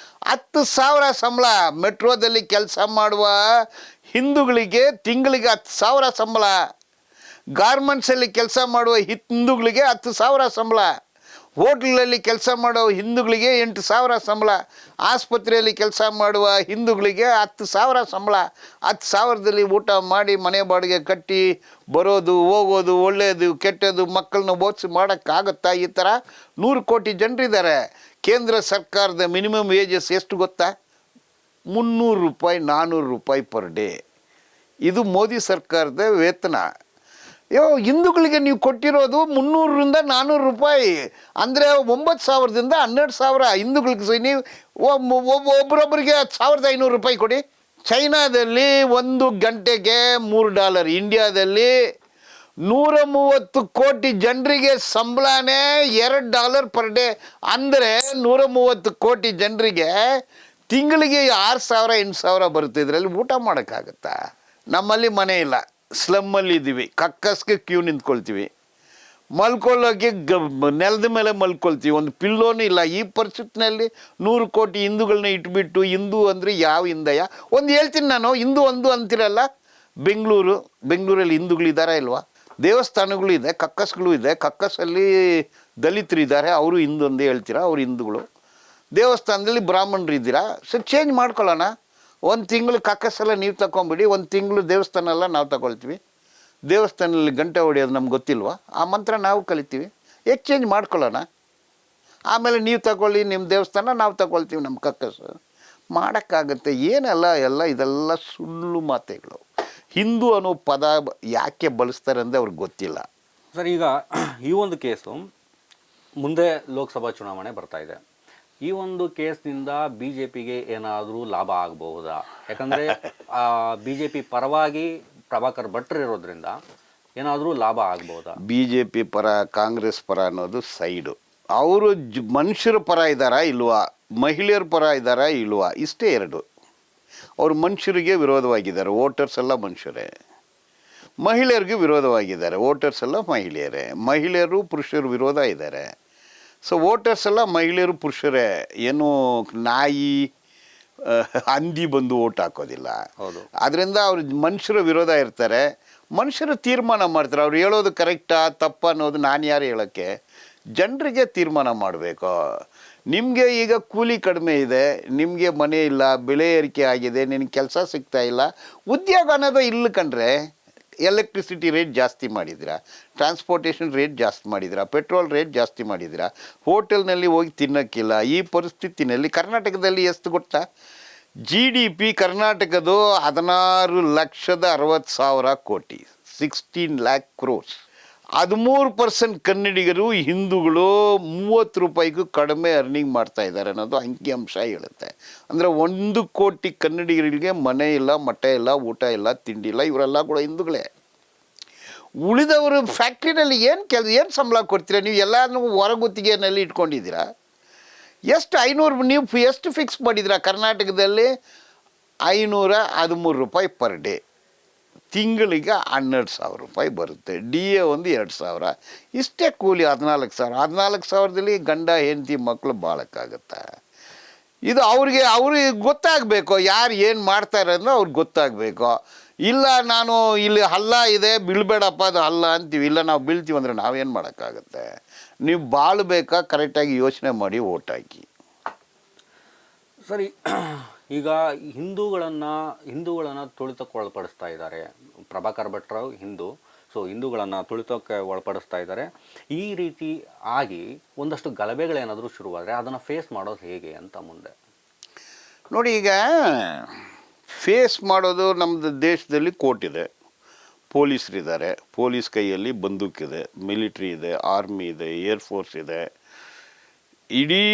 10,000 ಸಂಬಳ. ಮೆಟ್ರೋದಲ್ಲಿ ಕೆಲಸ ಮಾಡುವ ಹಿಂದೂಗಳಿಗೆ ತಿಂಗಳಿಗೆ 10,000 ಸಂಬಳ. ಗಾರ್ಮೆಂಟ್ಸಲ್ಲಿ ಕೆಲಸ ಮಾಡುವ ಹಿಂದೂಗಳಿಗೆ 10,000 ಸಂಬಳ. ಹೋಟ್ಲಲ್ಲಿ ಕೆಲಸ ಮಾಡೋ ಹಿಂದೂಗಳಿಗೆ 8,000 ಸಂಬಳ. ಆಸ್ಪತ್ರೆಯಲ್ಲಿ ಕೆಲಸ ಮಾಡುವ ಹಿಂದೂಗಳಿಗೆ 10,000 ಸಂಬಳ. 10,000ದಲ್ಲಿ ಊಟ ಮಾಡಿ ಮನೆ ಬಾಡಿಗೆ ಕಟ್ಟಿ ಬರೋದು ಹೋಗೋದು, ಒಳ್ಳೆಯದು ಕೆಟ್ಟದ್ದು, ಮಕ್ಕಳನ್ನ ಓದಿಸಿ ಮಾಡೋಕ್ಕಾಗುತ್ತಾ? ಈ ಥರ 100 ಕೋಟಿ ಜನರಿದ್ದಾರೆ. ಕೇಂದ್ರ ಸರ್ಕಾರದ ಮಿನಿಮಮ್ ವೇಜಸ್ ಎಷ್ಟು ಗೊತ್ತಾ? 300 ರೂಪಾಯಿ, 400 ರೂಪಾಯಿ ಪರ್ ಡೇ. ಇದು ಮೋದಿ ಸರ್ಕಾರದ ವೇತನ. ಹಿಂದೂಗಳಿಗೆ ನೀವು ಕೊಟ್ಟಿರೋದು 300ರಿಂದ 400 ರೂಪಾಯಿ. ಅಂದರೆ 9,000ದಿಂದ 12,000 ಹಿಂದೂಗಳಿಗೆ. ನೀವು ಒಬ್ಬರೊಬ್ಬರಿಗೆ 1,500 ರೂಪಾಯಿ ಕೊಡಿ. ಚೈನಾದಲ್ಲಿ 1 ಗಂಟೆಗೆ $3. ಇಂಡಿಯಾದಲ್ಲಿ 130 ಕೋಟಿ ಜನರಿಗೆ ಸಂಬಳನೇ $2 ಪರ್ ಡೇ. ಅಂದರೆ 130 ಕೋಟಿ ಜನರಿಗೆ ತಿಂಗಳಿಗೆ 6,000 8,000 ಬರುತ್ತೆ. ಇದರಲ್ಲಿ ಊಟ ಮಾಡೋಕ್ಕಾಗತ್ತಾ? ನಮ್ಮಲ್ಲಿ ಮನೆ ಇಲ್ಲ, ಸ್ಲಮ್ಮಲ್ಲಿ ಇದ್ದೀವಿ, ಕಕ್ಕಸ್ಗೆ ಕ್ಯೂ ನಿಂತ್ಕೊಳ್ತೀವಿ, ಮಲ್ಕೊಳ್ಳೋಕ್ಕೆ ನೆಲದ ಮೇಲೆ ಮಲ್ಕೊಳ್ತೀವಿ, ಒಂದು ಪಿಲ್ಲೋನು ಇಲ್ಲ. ಈ ಪರಿಸ್ಥಿತಿನಲ್ಲಿ 100 ಕೋಟಿ ಹಿಂದೂಗಳನ್ನ ಇಟ್ಬಿಟ್ಟು ಹಿಂದೂ ಅಂದರೆ ಯಾವ ಹಿಂದಯ್ಯ? ಒಂದು ಹೇಳ್ತೀನಿ ನಾನು, ಹಿಂದೂ ಒಂದು ಅಂತಿರಲ್ಲ. ಬೆಂಗಳೂರಲ್ಲಿ ಹಿಂದೂಗಳಿದ್ದಾರಾ ಇಲ್ವಾ? ದೇವಸ್ಥಾನಗಳು ಇದೆ, ಕಕ್ಕಸ್ಗಳು ಇದೆ. ಕಕ್ಕಸಲ್ಲಿ ದಲಿತರು ಇದ್ದಾರೆ, ಅವರು ಹಿಂದೂ ಅಂದೇ ಹೇಳ್ತೀರಾ, ಅವರು ಹಿಂದೂಗಳು. ದೇವಸ್ಥಾನದಲ್ಲಿ ಬ್ರಾಹ್ಮಣರು ಇದ್ದೀರಾ. ಸರ್, ಚೇಂಜ್ ಮಾಡ್ಕೊಳ್ಳೋಣ. 1 ತಿಂಗಳು ಕಕ್ಕಸೆಲ್ಲ ನೀವು ತಗೊಂಬಿಡಿ, 1 ತಿಂಗಳು ದೇವಸ್ಥಾನ ಎಲ್ಲ ನಾವು ತಗೊಳ್ತೀವಿ. ದೇವಸ್ಥಾನದಲ್ಲಿ ಗಂಟೆ ಹೊಡೆಯೋದು ನಮ್ಗೆ ಗೊತ್ತಿಲ್ವಾ? ಆ ಮಂತ್ರ ನಾವು ಕಲಿತೀವಿ. ಎಕ್ಸ್ಚೇಂಜ್ ಮಾಡ್ಕೊಳ್ಳೋಣ, ಆಮೇಲೆ ನೀವು ತಗೊಳ್ಳಿ ನಿಮ್ಮ ದೇವಸ್ಥಾನ, ನಾವು ತಗೊಳ್ತೀವಿ ನಮ್ಮ ಕಕ್ಕಸು. ಮಾಡೋಕ್ಕಾಗತ್ತೆ ಏನಲ್ಲ, ಇದೆಲ್ಲ ಸುಳ್ಳು ಮಾತೆಗಳು. ಹಿಂದೂ ಅನ್ನೋ ಪದ ಯಾಕೆ ಬಳಸ್ತಾರೆ ಅಂದರೆ ಅವ್ರಿಗೆ ಗೊತ್ತಿಲ್ಲ. ಸರ್, ಈಗ ಈ ಒಂದು ಕೇಸು ಮುಂದೆ ಲೋಕಸಭಾ ಚುನಾವಣೆ ಬರ್ತಾ ಇದೆ. ಈ ಒಂದು ಕೇಸ್ನಿಂದ ಬಿ ಜೆ ಪಿಗೆ ಏನಾದರೂ ಲಾಭ ಆಗಬಹುದಾ? ಯಾಕಂದರೆ ಬಿ ಜೆ ಪಿ ಪರವಾಗಿ ಪ್ರಭಾಕರ್ ಭಟ್ರು ಇರೋದ್ರಿಂದ ಏನಾದರೂ ಲಾಭ ಆಗ್ಬಹುದಾ? ಬಿ ಜೆ ಪಿ ಪರ, ಕಾಂಗ್ರೆಸ್ ಪರ ಅನ್ನೋದು ಸೈಡು. ಅವರು ಮನುಷ್ಯರ ಪರ ಇದ್ದಾರಾ ಇಲ್ವಾ, ಮಹಿಳೆಯರ ಪರ ಇದ್ದಾರಾ ಇಲ್ವಾ, ಇಷ್ಟೇ ಎರಡು. ಅವರು ಮನುಷ್ಯರಿಗೆ ವಿರೋಧವಾಗಿದ್ದಾರೆ, ವೋಟರ್ಸ್ ಎಲ್ಲ ಮನುಷ್ಯರೇ. ಮಹಿಳೆಯರಿಗೆ ವಿರೋಧವಾಗಿದ್ದಾರೆ, ವೋಟರ್ಸ್ ಎಲ್ಲ ಮಹಿಳೆಯರೇ. ಮಹಿಳೆಯರು ಪುರುಷರು ವಿರೋಧ ಇದ್ದಾರೆ. ಸೊ ವೋಟರ್ಸ್ ಎಲ್ಲ ಮಹಿಳೆಯರು ಪುರುಷರೇ, ಏನು ನಾಯಿ ಹಂದಿ ಬಂದು ಓಟ್ ಹಾಕೋದಿಲ್ಲ. ಹೌದು. ಅದರಿಂದ ಅವ್ರು ಮನುಷ್ಯರ ವಿರೋಧ ಇರ್ತಾರೆ. ಮನುಷ್ಯರು ತೀರ್ಮಾನ ಮಾಡ್ತಾರೆ, ಅವ್ರು ಹೇಳೋದು ಕರೆಕ್ಟಾ ತಪ್ಪ ಅನ್ನೋದು ನಾನು ಯಾರು ಹೇಳೋಕ್ಕೆ, ಜನರಿಗೆ ತೀರ್ಮಾನ ಮಾಡಬೇಕು. ನಿಮಗೆ ಈಗ ಕೂಲಿ ಕಡಿಮೆ ಇದೆ, ನಿಮಗೆ ಮನೆ ಇಲ್ಲ, ಬೆಲೆ ಏರಿಕೆ ಆಗಿದೆ, ನಿನಗೆ ಕೆಲಸ ಸಿಗ್ತಾ ಇಲ್ಲ, ಉದ್ಯೋಗ ಅನ್ನೋದು ಇಲ್ಲ ಕಂಡ್ರೆ. ಎಲೆಕ್ಟ್ರಿಸಿಟಿ ರೇಟ್ ಜಾಸ್ತಿ ಮಾಡಿದ್ದೀರಾ, ಟ್ರಾನ್ಸ್ಪೋರ್ಟೇಷನ್ ರೇಟ್ ಜಾಸ್ತಿ ಮಾಡಿದ್ದೀರಾ, ಪೆಟ್ರೋಲ್ ರೇಟ್ ಜಾಸ್ತಿ ಮಾಡಿದ್ದೀರಾ, ಹೋಟೆಲ್ನಲ್ಲಿ ಹೋಗಿ ತಿನ್ನೋಕ್ಕಿಲ್ಲ. ಈ ಪರಿಸ್ಥಿತಿನಲ್ಲಿ ಕರ್ನಾಟಕದಲ್ಲಿ ಎಷ್ಟು ಗೊತ್ತಾ, GDP ಕರ್ನಾಟಕದ್ದು 16,60,000 ಕೋಟಿ, 16 lakh crores. 13% ಕನ್ನಡಿಗರು ಹಿಂದೂಗಳು 30 ರೂಪಾಯಿಗೂ ಕಡಿಮೆ ಅರ್ನಿಂಗ್ ಮಾಡ್ತಾ ಇದ್ದಾರೆ ಅನ್ನೋದು ಅಂಕಿಅಂಶ ಹೇಳುತ್ತೆ. ಅಂದರೆ 1 ಕೋಟಿ ಕನ್ನಡಿಗರಿಗೆ ಮನೆ ಇಲ್ಲ, ಮಠ ಇಲ್ಲ, ಊಟ ಇಲ್ಲ, ತಿಂಡಿ ಇಲ್ಲ. ಇವರೆಲ್ಲ ಕೂಡ ಹಿಂದೂಗಳೇ. ಉಳಿದವರು ಫ್ಯಾಕ್ಟ್ರಿನಲ್ಲಿ ಏನು ಸಂಬಳ ಕೊಡ್ತೀರಾ ನೀವು? ಎಲ್ಲನೂ ಹೊರಗುತ್ತಿಗೆಯಲ್ಲಿ ಇಟ್ಕೊಂಡಿದ್ದೀರಾ. ಎಷ್ಟು 500 ನೀವು ಎಷ್ಟು ಫಿಕ್ಸ್ ಮಾಡಿದ್ದೀರಾ ಕರ್ನಾಟಕದಲ್ಲಿ? 513 ರೂಪಾಯಿ ಪರ್ ಡೇ. ತಿಂಗಳಿಗೆ 12,000 ರೂಪಾಯಿ ಬರುತ್ತೆ. DA ಒಂದು 2,000, ಇಷ್ಟೇ ಕೂಲಿ. 14,000. 14,000ದಲ್ಲಿ ಗಂಡ ಹೆಂಡತಿ ಮಕ್ಕಳು ಬಾಳಕ್ಕಾಗತ್ತೆ? ಇದು ಅವ್ರಿಗೆ ಗೊತ್ತಾಗಬೇಕು, ಯಾರು ಏನು ಮಾಡ್ತಾರೆ ಅನ್ನೋ ಅವ್ರಿಗೆ ಗೊತ್ತಾಗಬೇಕು. ಇಲ್ಲ ನಾನು ಇಲ್ಲಿ ಹಳ್ಳ ಇದೆ ಬೀಳ್ಬೇಡಪ್ಪ, ಅದು ಹಳ್ಳ ಅಂತೀವಿ. ಇಲ್ಲ ನಾವು ಬೀಳ್ತೀವಿ ಅಂದರೆ ನಾವೇನು ಮಾಡೋಕ್ಕಾಗತ್ತೆ? ನೀವು ಬಾಳ್ಬೇಕಾ? ಕರೆಕ್ಟಾಗಿ ಯೋಚನೆ ಮಾಡಿ ಓಟ್ ಹಾಕಿ. ಸರಿ, ಈಗ ಹಿಂದೂಗಳನ್ನು ತುಳಿತಕ್ಕೆ ಒಳಪಡಿಸ್ತಾ ಇದ್ದಾರೆ. ಪ್ರಭಾಕರ್ ಭಟ್ರು ಹಿಂದೂ, ಸೊ ಹಿಂದೂಗಳನ್ನು ತುಳಿತಕ್ಕೆ ಒಳಪಡಿಸ್ತಾ ಇದ್ದಾರೆ. ಈ ರೀತಿ ಆಗಿ ಒಂದಷ್ಟು ಗಲಭೆಗಳೇನಾದರೂ ಶುರುವಾದರೆ ಅದನ್ನು ಫೇಸ್ ಮಾಡೋದು ಹೇಗೆ ಅಂತ ಮುಂದೆ ನೋಡಿ. ಈಗ ಫೇಸ್ ಮಾಡೋದು, ನಮ್ಮದು ದೇಶದಲ್ಲಿ ಕೋರ್ಟ್ ಇದೆ, ಪೊಲೀಸರಿದ್ದಾರೆ, ಪೊಲೀಸ್ ಕೈಯಲ್ಲಿ ಬಂದೂಕಿದೆ, ಮಿಲಿಟ್ರಿ ಇದೆ, ಆರ್ಮಿ ಇದೆ, ಏರ್ಫೋರ್ಸ್ ಇದೆ. ಇಡೀ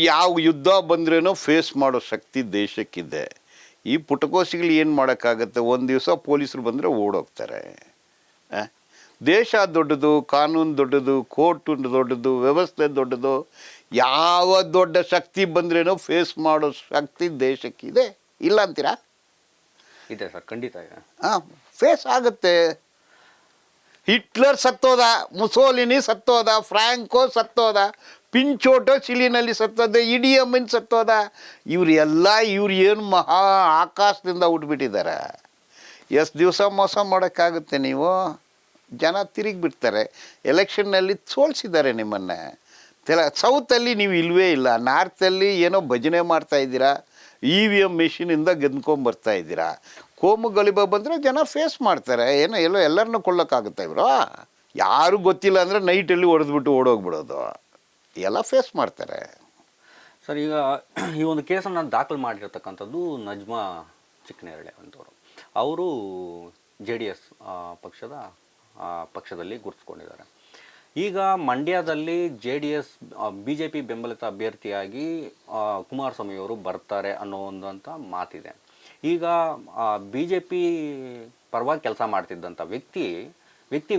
ಯಾವ ಯುದ್ಧ ಬಂದ್ರೇನೋ ಫೇಸ್ ಮಾಡೋ ಶಕ್ತಿ ದೇಶಕ್ಕಿದೆ. ಈ ಪುಟಕೋಸಿಗಳು ಏನು ಮಾಡೋಕ್ಕಾಗತ್ತೆ? ಒಂದು ದಿವಸ ಪೊಲೀಸರು ಬಂದರೆ ಓಡೋಗ್ತಾರೆ. ದೇಶ ದೊಡ್ಡದು, ಕಾನೂನು ದೊಡ್ಡದು, ಕೋರ್ಟು ದೊಡ್ಡದು, ವ್ಯವಸ್ಥೆ ದೊಡ್ಡದು. ಯಾವ ದೊಡ್ಡ ಶಕ್ತಿ ಬಂದ್ರೇನೋ ಫೇಸ್ ಮಾಡೋ ಶಕ್ತಿ ದೇಶಕ್ಕಿದೆ. ಇಲ್ಲ ಅಂತೀರಾ? ಇದೆ ಸರ್, ಖಂಡಿತ ಇದೆ. ಫೇಸ್ ಆಗುತ್ತೆ. ಹಿಟ್ಲರ್ ಸತ್ತೋದ, ಮುಸೋಲಿನಿ ಸತ್ತೋದ, ಫ್ರಾಂಕೋ ಸತ್ತೋದ, ಪಿಂಚೋಟೋ ಚಿಲಿನಲ್ಲಿ ಸತ್ತೋದ, ಇಡೀ ಅಮ್ಮನ್ ಸತ್ತೋದ. ಇವ್ರು ಏನು ಮಹಾ ಆಕಾಶದಿಂದ ಹುಟ್ಬಿಟ್ಟಿದ್ದಾರೆ. ಎಷ್ಟು ದಿವಸ ಮೋಸ ಮಾಡೋಕ್ಕಾಗುತ್ತೆ ನೀವು? ಜನ ತಿರುಗಿ ಬಿಡ್ತಾರೆ. ಎಲೆಕ್ಷನ್ನಲ್ಲಿ ಸೋಲಿಸಿದ್ದಾರೆ ನಿಮ್ಮನ್ನು. ಸೌತಲ್ಲಿ ನೀವು ಇಲ್ಲವೇ ಇಲ್ಲ, ನಾರ್ತಲ್ಲಿ ಏನೋ ಭಜನೆ ಮಾಡ್ತಾ ಇದ್ದೀರಾ, EVM ಮೆಷಿನಿಂದ ಗೆದ್ಕೊಂಬರ್ತಾ ಇದ್ದೀರಾ. ಕೋಮು ಗಲಭೆ ಬಂದರೆ ಜನ ಫೇಸ್ ಮಾಡ್ತಾರೆ. ಎಲ್ಲರನ್ನೂ ಕೊಳ್ಳೋಕ್ಕಾಗುತ್ತೆ ಇವರು? ಯಾರು ಗೊತ್ತಿಲ್ಲ ಅಂದರೆ ನೈಟಲ್ಲಿ ಹೊಡೆದ್ಬಿಟ್ಟು ಓಡೋಗ್ಬಿಡೋದು. ಎಲ್ಲ ಫೇಸ್ ಮಾಡ್ತಾರೆ. ಸರ್, ಈಗ ಈ ಒಂದು ಕೇಸನ್ನು ದಾಖಲು ಮಾಡಿರ್ತಕ್ಕಂಥದ್ದು ನಜ್ಮಾ ಚಿಕ್ಕನೇರಳೆ ಅಂತವರು. ಅವರು JDS ಪಕ್ಷದಲ್ಲಿ ಗುರುತಿಸ್ಕೊಂಡಿದ್ದಾರೆ. ಈಗ ಮಂಡ್ಯದಲ್ಲಿ JDS BJP ಬೆಂಬಲಿತ ಅಭ್ಯರ್ಥಿಯಾಗಿ ಕುಮಾರಸ್ವಾಮಿಯವರು ಬರ್ತಾರೆ ಅನ್ನೋ ಒಂದಂಥ ಮಾತಿದೆ. ಈಗ BJP ಪರವಾಗಿ ಕೆಲಸ ಮಾಡ್ತಿದ್ದಂಥ ವ್ಯಕ್ತಿ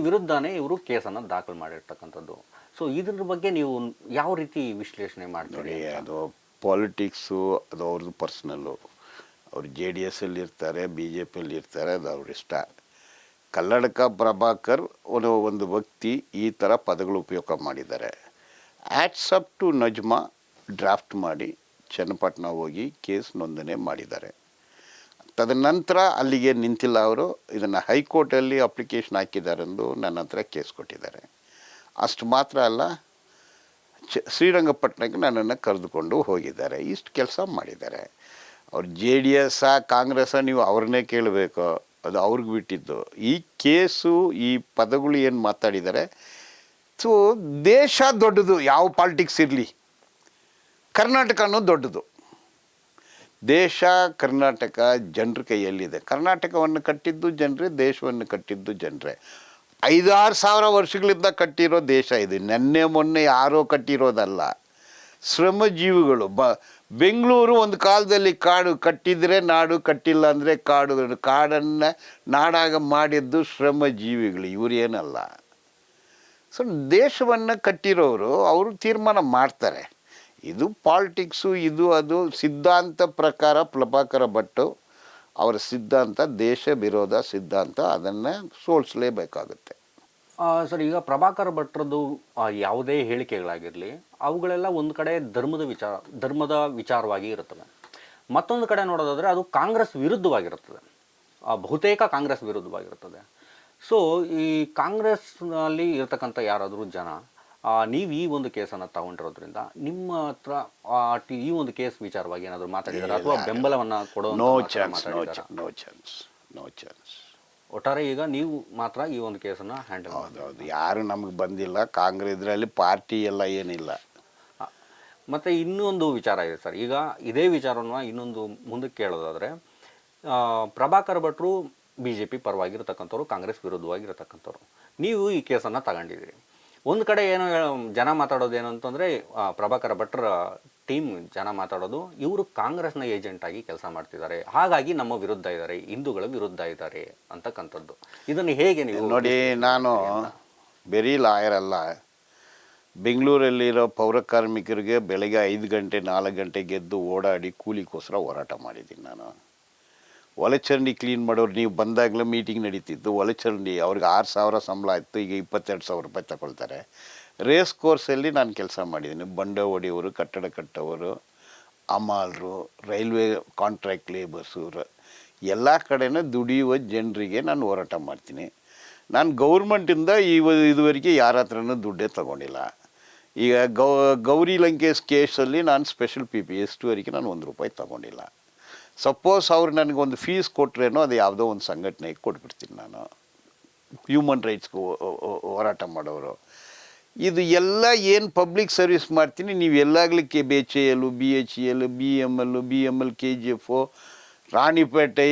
ವಿರುದ್ಧನೇ ಇವರು ಕೇಸನ್ನು ದಾಖಲು ಮಾಡಿರ್ತಕ್ಕಂಥದ್ದು. ಸೊ ಇದ್ರ ಬಗ್ಗೆ ನೀವು ಯಾವ ರೀತಿ ವಿಶ್ಲೇಷಣೆ ಮಾಡ್ತೀರಿ? ಅದು ಪಾಲಿಟಿಕ್ಸು, ಅದು ಅವ್ರದ್ದು ಪರ್ಸ್ನಲ್ಲು. ಅವ್ರು JDSಲ್ಲಿ ಇರ್ತಾರೆ, BJPಯಲ್ಲಿ ಇರ್ತಾರೆ, ಅದು ಅವ್ರ ಇಷ್ಟ. ಕಲ್ಲಡ್ಕ ಪ್ರಭಾಕರ್ ಒಂದು ವ್ಯಕ್ತಿ ಈ ಥರ ಪದಗಳು ಉಪಯೋಗ ಮಾಡಿದ್ದಾರೆ. ಆಟ್ಸಪ್ ಟು ನಜ್ಮಾ ಡ್ರಾಫ್ಟ್ ಮಾಡಿ ಚನ್ನಪಟ್ಟಣ ಹೋಗಿ ಕೇಸ್ ನೋಂದಣಿ ಮಾಡಿದ್ದಾರೆ. ತದನಂತರ ಅಲ್ಲಿಗೆ ನಿಂತಿಲ್ಲ ಅವರು. ಇದನ್ನು ಹೈಕೋರ್ಟಲ್ಲಿ ಅಪ್ಲಿಕೇಶನ್ ಹಾಕಿದ್ದಾರೆಂದು ನನ್ನ ಹತ್ರ ಕೇಸ್ ಕೊಟ್ಟಿದ್ದಾರೆ. ಅಷ್ಟು ಮಾತ್ರ ಅಲ್ಲ, ಶ್ರೀರಂಗಪಟ್ಟಣಕ್ಕೆ ನನ್ನನ್ನು ಕರೆದುಕೊಂಡು ಹೋಗಿದ್ದಾರೆ. ಇಷ್ಟು ಕೆಲಸ ಮಾಡಿದ್ದಾರೆ. ಅವ್ರು JDS ಕಾಂಗ್ರೆಸ್ಸ ನೀವು ಅವ್ರನ್ನೇ ಕೇಳಬೇಕು, ಅದು ಅವ್ರಿಗೆ ಬಿಟ್ಟಿದ್ದು. ಈ ಕೇಸು, ಈ ಪದಗಳು ಏನು ಮಾತಾಡಿದ್ದಾರೆ, ಸೊ ದೇಶ ದೊಡ್ಡದು, ಯಾವ ಪಾಲಿಟಿಕ್ಸ್ ಇರಲಿ, ಕರ್ನಾಟಕನೂ ದೊಡ್ಡದು. ದೇಶ ಕರ್ನಾಟಕ ಜನರ ಕೈಯಲ್ಲಿದೆ. ಕರ್ನಾಟಕವನ್ನು ಕಟ್ಟಿದ್ದು ಜನರೇ, ದೇಶವನ್ನು ಕಟ್ಟಿದ್ದು ಜನರೇ. 5-6 ಸಾವಿರ ವರ್ಷಗಳಿಂದ ಕಟ್ಟಿರೋ ದೇಶ ಇದು. ನೆನ್ನೆ ಮೊನ್ನೆ ಯಾರೋ ಕಟ್ಟಿರೋದಲ್ಲ, ಶ್ರಮಜೀವಿಗಳು. ಬೆಂಗಳೂರು ಒಂದು ಕಾಲದಲ್ಲಿ ಕಾಡು ಕಟ್ಟಿದರೆ ನಾಡು, ಕಟ್ಟಿಲ್ಲ ಅಂದರೆ ಕಾಡು. ಕಾಡನ್ನು ನಾಡಾಗ ಮಾಡಿದ್ದು ಶ್ರಮಜೀವಿಗಳು, ಇವರೇನಲ್ಲ. ಸೊ ದೇಶವನ್ನು ಕಟ್ಟಿರೋರು ಅವರು ತೀರ್ಮಾನ ಮಾಡ್ತಾರೆ. ಇದು ಪಾಲಿಟಿಕ್ಸು, ಇದು ಅದು. ಸಿದ್ಧಾಂತ ಪ್ರಕಾರ ಪ್ರಭಾಕರ ಭಟ್ ಅವರ ಸಿದ್ಧಾಂತ ದೇಶ ವಿರೋಧ ಸಿದ್ಧಾಂತ, ಅದನ್ನು ಸೋಲಿಸಲೇಬೇಕಾಗುತ್ತೆ. ಸರ್, ಈಗ ಪ್ರಭಾಕರ್ ಭಟ್ರದ್ದು ಯಾವುದೇ ಹೇಳಿಕೆಗಳಾಗಿರಲಿ, ಅವುಗಳೆಲ್ಲ ಒಂದು ಕಡೆ ಧರ್ಮದ ವಿಚಾರವಾಗಿ ಇರುತ್ತವೆ. ಮತ್ತೊಂದು ಕಡೆ ನೋಡೋದಾದರೆ ಅದು ಕಾಂಗ್ರೆಸ್ ವಿರುದ್ಧವಾಗಿರುತ್ತದೆ, ಬಹುತೇಕ ಕಾಂಗ್ರೆಸ್ ವಿರುದ್ಧವಾಗಿರುತ್ತದೆ. ಸೊ ಈ ಕಾಂಗ್ರೆಸ್ನಲ್ಲಿ ಇರತಕ್ಕಂಥ ಯಾರಾದರೂ ಜನ ನೀವು ಈ ಒಂದು ಕೇಸನ್ನು ತಗೊಂಡಿರೋದ್ರಿಂದ ನಿಮ್ಮ ಹತ್ರ ಈ ಒಂದು ಕೇಸ್ ವಿಚಾರವಾಗಿ ಏನಾದರೂ ಮಾತಾಡಿದಾರೆ ಅಥವಾ ಬೆಂಬಲವನ್ನು ಕೊಡೋ? No chance. ಒಟ್ಟಾರೆ ಈಗ ನೀವು ಮಾತ್ರ ಈ ಒಂದು ಕೇಸನ್ನು ಹ್ಯಾಂಡಲ್? ಹೌದೌದು, ಯಾರು ನಮಗೆ ಬಂದಿಲ್ಲ. ಕಾಂಗ್ರೆಸ್ ಇದರಲ್ಲಿ ಪಾರ್ಟಿ ಎಲ್ಲ ಏನಿಲ್ಲ. ಮತ್ತು ಇನ್ನೊಂದು ವಿಚಾರ ಇದೆ ಸರ್. ಈಗ ಇದೇ ವಿಚಾರವನ್ನು ಇನ್ನೊಂದು ಮುಂದಕ್ಕೆ ಕೇಳೋದಾದರೆ, ಪ್ರಭಾಕರ್ ಭಟ್ರು BJP ಪರವಾಗಿರ್ತಕ್ಕಂಥವ್ರು, ಕಾಂಗ್ರೆಸ್ ವಿರುದ್ಧವಾಗಿರ್ತಕ್ಕಂಥವ್ರು. ನೀವು ಈ ಕೇಸನ್ನು ತಗೊಂಡಿದ್ದೀರಿ. ಒಂದು ಕಡೆ ಏನೋ ಜನ ಮಾತಾಡೋದೇನು ಅಂತಂದರೆ, ಪ್ರಭಾಕರ್ ಭಟ್ರ ಟೀಮ್ ಜನ ಮಾತಾಡೋದು, ಇವರು ಕಾಂಗ್ರೆಸ್ನ ಏಜೆಂಟ್ ಆಗಿ ಕೆಲಸ ಮಾಡ್ತಿದ್ದಾರೆ, ಹಾಗಾಗಿ ನಮ್ಮ ವಿರುದ್ಧ ಇದ್ದಾರೆ, ಹಿಂದೂಗಳ ವಿರುದ್ಧ ಇದ್ದಾರೆ ಅಂತಕ್ಕಂಥದ್ದು. ಇದನ್ನು ಹೇಗೆ ನೀವು ನೋಡಿ? ನಾನು ಬರೀ ಲಾಯರ್ ಅಲ್ಲ. ಬೆಂಗಳೂರಲ್ಲಿರೋ ಪೌರ ಕಾರ್ಮಿಕರಿಗೆ ಬೆಳಗ್ಗೆ 5 ಗಂಟೆ 4 ಗಂಟೆಗೆ ಎದ್ದು ಓಡಾಡಿ ಕೂಲಿಗೋಸ್ಕರ ಹೋರಾಟ ಮಾಡಿದ್ದೀನಿ ನಾನು. ಒಳಚರಂಡಿ ಕ್ಲೀನ್ ಮಾಡೋರು, ನೀವು ಬಂದಾಗಲೇ ಮೀಟಿಂಗ್ ನಡೀತಿದ್ದು. ಒಳಚರಂಡಿ ಅವ್ರಿಗೆ 6,000 ಸಂಬಳ ಇತ್ತು, ಈಗ 22,000 ರೂಪಾಯಿ ತಗೊಳ್ತಾರೆ. ರೇಸ್ ಕೋರ್ಸಲ್ಲಿ ನಾನು ಕೆಲಸ ಮಾಡಿದ್ದೀನಿ. ಬಂಡೆ ಹೊಡೆಯೋರು, ಕಟ್ಟಡ ಕಟ್ಟೋರು, ಅಮಾಲರು, ರೈಲ್ವೆ ಕಾಂಟ್ರಾಕ್ಟ್ ಲೇಬರ್ಸು, ಎಲ್ಲ ಕಡೆನೂ ದುಡಿಯುವ ಜನರಿಗೆ ನಾನು ಹೋರಾಟ ಮಾಡ್ತೀನಿ. ನಾನು ಗೌರ್ಮೆಂಟಿಂದ ಇದುವರೆಗೆ ಯಾರ ಹತ್ರನೂ ದುಡ್ಡೇ ತಗೊಂಡಿಲ್ಲ. ಈಗ ಗೌರಿ ಲಂಕೇಶ್ ಕೇಸಲ್ಲಿ ನಾನು ಸ್ಪೆಷಲ್ PP ಎಷ್ಟುವರೆಗೆ ನಾನು 1 ರೂಪಾಯಿ ತಗೊಂಡಿಲ್ಲ. ಸಪೋಸ್ ಅವ್ರು ನನಗೊಂದು ಫೀಸ್ ಕೊಟ್ರೇನೋ ಅದು ಯಾವುದೋ ಒಂದು ಸಂಘಟನೆಗೆ ಕೊಟ್ಬಿಡ್ತೀನಿ ನಾನು. ಹ್ಯೂಮನ್ ರೈಟ್ಸ್ಗೆ ಹೋರಾಟ ಮಾಡೋರು. ಇದು ಎಲ್ಲ ಏನು ಪಬ್ಲಿಕ್ ಸರ್ವಿಸ್ ಮಾಡ್ತೀನಿ, ನೀವು ಎಲ್ಲಾಗಲಿ BHAL, BHEL, BML, KGF, Ranipete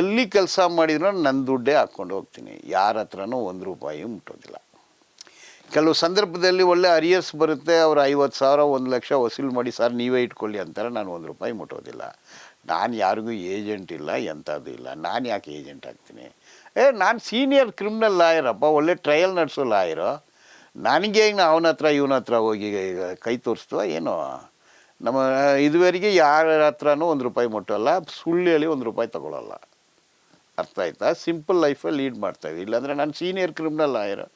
ಎಲ್ಲಿ ಕೆಲಸ ಮಾಡಿದ್ರು ನನ್ನ ದುಡ್ಡೇ ಹಾಕ್ಕೊಂಡು ಹೋಗ್ತೀನಿ. ಯಾರ ಹತ್ರನೂ 1 ರೂಪಾಯಿ ಮುಟ್ಟೋದಿಲ್ಲ. ಕೆಲವು ಸಂದರ್ಭದಲ್ಲಿ ಒಳ್ಳೆ ಅರಿಯರ್ಸ್ ಬರುತ್ತೆ, ಅವರು 50,000 1 ಲಕ್ಷ ವಸೂಲು ಮಾಡಿ ಸರ್ ನೀವೇ ಇಟ್ಕೊಳ್ಳಿ ಅಂತಾರೆ. ನಾನು 1 ರೂಪಾಯಿ ಮುಟ್ಟೋದಿಲ್ಲ. ನಾನು ಯಾರಿಗೂ ಏಜೆಂಟ್ ಇಲ್ಲ, ಎಂಥದ್ದು ಇಲ್ಲ. ನಾನು ಯಾಕೆ ಏಜೆಂಟ್ ಆಗ್ತೀನಿ? ನಾನು ಸೀನಿಯರ್ ಕ್ರಿಮಿನಲ್ ಲಾಯರಪ್ಪ, ಒಳ್ಳೆ ಟ್ರಯಲ್ ನಡೆಸೋ ಲಾಯರು. ನನಗೆ ಅವನ ಹತ್ರ ಇವನ ಹತ್ರ ಹೋಗಿ ಕೈ ತೋರಿಸ್ತೋ ಏನೋ? ನಮ್ಮ ಇದುವರೆಗೆ ಯಾರ ಹತ್ರನೂ 1 ರೂಪಾಯಿ ಮುಟ್ಟೋಲ್ಲ. ಸುಳ್ಳು ಹೇಳಿ 1 ರೂಪಾಯಿ ತಗೊಳ್ಳಲ್ಲ. ಅರ್ಥ ಆಯ್ತಾ? ಸಿಂಪಲ್ ಲೈಫಲ್ಲಿ ಲೀಡ್ ಮಾಡ್ತಾಯಿದ್ವಿ. ಇಲ್ಲಾಂದರೆ ನಾನು ಸೀನಿಯರ್ ಕ್ರಿಮಿನಲ್ ಲಾಯರು.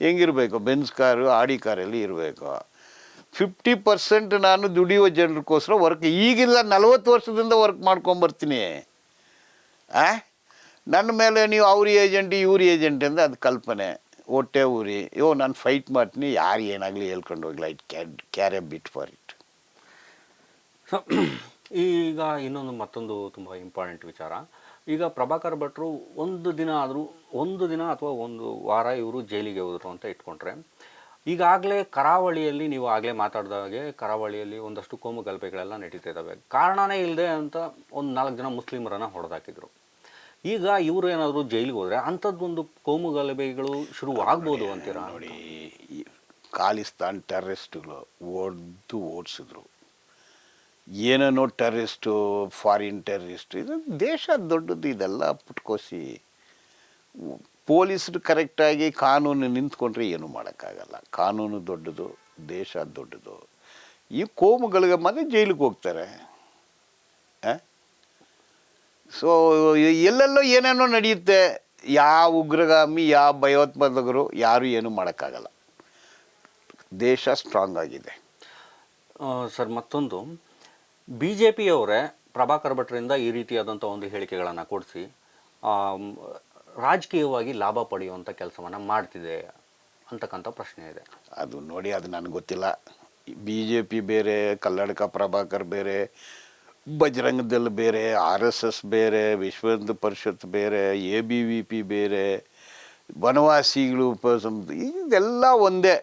ಹೆಂಗಿರಬೇಕು? ಬೆನ್ಸ್ ಕಾರು, ಆಡಿ ಕಾರಲ್ಲಿ ಇರಬೇಕು. 50% ನಾನು ದುಡಿಯುವ ಜನರಿಗೋಸ್ಕರ ವರ್ಕ್. ಈಗಿಲ್ಲ, 40 ವರ್ಷದಿಂದ ವರ್ಕ್ ಮಾಡ್ಕೊಂಬರ್ತೀನಿ. ನನ್ನ ಮೇಲೆ ನೀವು ಅವ್ರ ಏಜೆಂಟ್ ಇವ್ರ ಏಜೆಂಟ್ ಅಂದರೆ ಅದು ಕಲ್ಪನೆ, ಹೊಟ್ಟೆ ಊರಿ. ನಾನು ಫೈಟ್ ಮಾಡ್ತೀನಿ, ಯಾರು ಏನಾಗಲಿ ಹೇಳ್ಕೊಂಡು ಹೋಗ್ಲಿ, I char A bit for it. ಈಗ ಮತ್ತೊಂದು ತುಂಬ ಇಂಪಾರ್ಟೆಂಟ್ ವಿಚಾರ. ಈಗ ಪ್ರಭಾಕರ್ ಭಟ್ರು ಒಂದು ದಿನ ಅಥವಾ 1 ವಾರ ಇವರು ಜೈಲಿಗೆ ಹೋದರು ಅಂತ ಇಟ್ಕೊಂಡ್ರೆ, ಈಗಾಗಲೇ ಕರಾವಳಿಯಲ್ಲಿ ನೀವು ಆಗಲೇ ಮಾತಾಡಿದಾಗೆ ಕರಾವಳಿಯಲ್ಲಿ ಒಂದಷ್ಟು ಕೋಮು ಗಲಭೆಗಳೆಲ್ಲ ನಡೀತಾ ಇದ್ದಾವೆ. ಕಾರಣನೇ ಇಲ್ಲದೆ ಅಂತ ಒಂದು 4 ಜನ ಮುಸ್ಲಿಮರನ್ನು ಹೊಡೆದಾಕಿದ್ರು. ಈಗ ಇವರು ಏನಾದರೂ ಜೈಲಿಗೆ ಹೋದರೆ ಅಂಥದ್ದೊಂದು ಕೋಮು ಗಲಭೆಗಳು ಶುರು ಆಗ್ಬೋದು ಅಂತೀರಾ? ನೋಡಿ, ಖಾಲಿಸ್ತಾನ್ ಟೆರರಿಸ್ಟ್ಗಳು ಓಡಿಸಿದ್ರು. ಏನೇನೋ ಟೆರರಿಸ್ಟು, ಫಾರಿನ್ ಟೆರರಿಸ್ಟ್. ಇದು ದೇಶ ದೊಡ್ಡದು. ಇದೆಲ್ಲ ಪುಟ್ಕೋಸಿ ಪೊಲೀಸರು ಕರೆಕ್ಟಾಗಿ ಕಾನೂನು ನಿಂತ್ಕೊಂಡ್ರೆ ಏನೂ ಮಾಡೋಕ್ಕಾಗಲ್ಲ. ಕಾನೂನು ದೊಡ್ಡದು, ದೇಶ ದೊಡ್ಡದು. ಈ ಕೋಮುಗಳಿಗೆ ಮತ್ತೆ ಜೈಲಿಗೆ ಹೋಗ್ತಾರೆ. ಸೊ ಎಲ್ಲೆಲ್ಲೋ ಏನೇನೋ ನಡೆಯುತ್ತೆ. ಯಾವ ಉಗ್ರಗಾಮಿ, ಯಾವ ಭಯೋತ್ಪಾದಕರು ಯಾರು ಏನೂ ಮಾಡೋಕ್ಕಾಗಲ್ಲ. ದೇಶ ಸ್ಟ್ರಾಂಗ್ ಆಗಿದೆ. ಸರ್, ಮತ್ತೊಂದು BJPಯವರೇ ಪ್ರಭಾಕರ್ ಭಟ್ರಿಂದ ಈ ರೀತಿಯಾದಂಥ ಒಂದು ಹೇಳಿಕೆಗಳನ್ನು ಕೊಡಿಸಿ ರಾಜಕೀಯವಾಗಿ ಲಾಭ ಪಡೆಯುವಂಥ ಕೆಲಸವನ್ನು ಮಾಡ್ತಿದೆ ಅಂತಕ್ಕಂಥ ಪ್ರಶ್ನೆ ಇದೆ. ಅದು ನೋಡಿ, ಅದು ನನಗೆ ಗೊತ್ತಿಲ್ಲ. BJP ಬೇರೆ, ಕಲ್ಲಡ್ಕ ಪ್ರಭಾಕರ್ ಬೇರೆ, ಬಜರಂಗದಲ್ ಬೇರೆ, RSS ಬೇರೆ, ವಿಶ್ವ ಹಿಂದೂ ಪರಿಷತ್ ಬೇರೆ, ABVP ಬೇರೆ, ಬನವಾಸಿಗಳು ಇದೆಲ್ಲ ಒಂದೇ.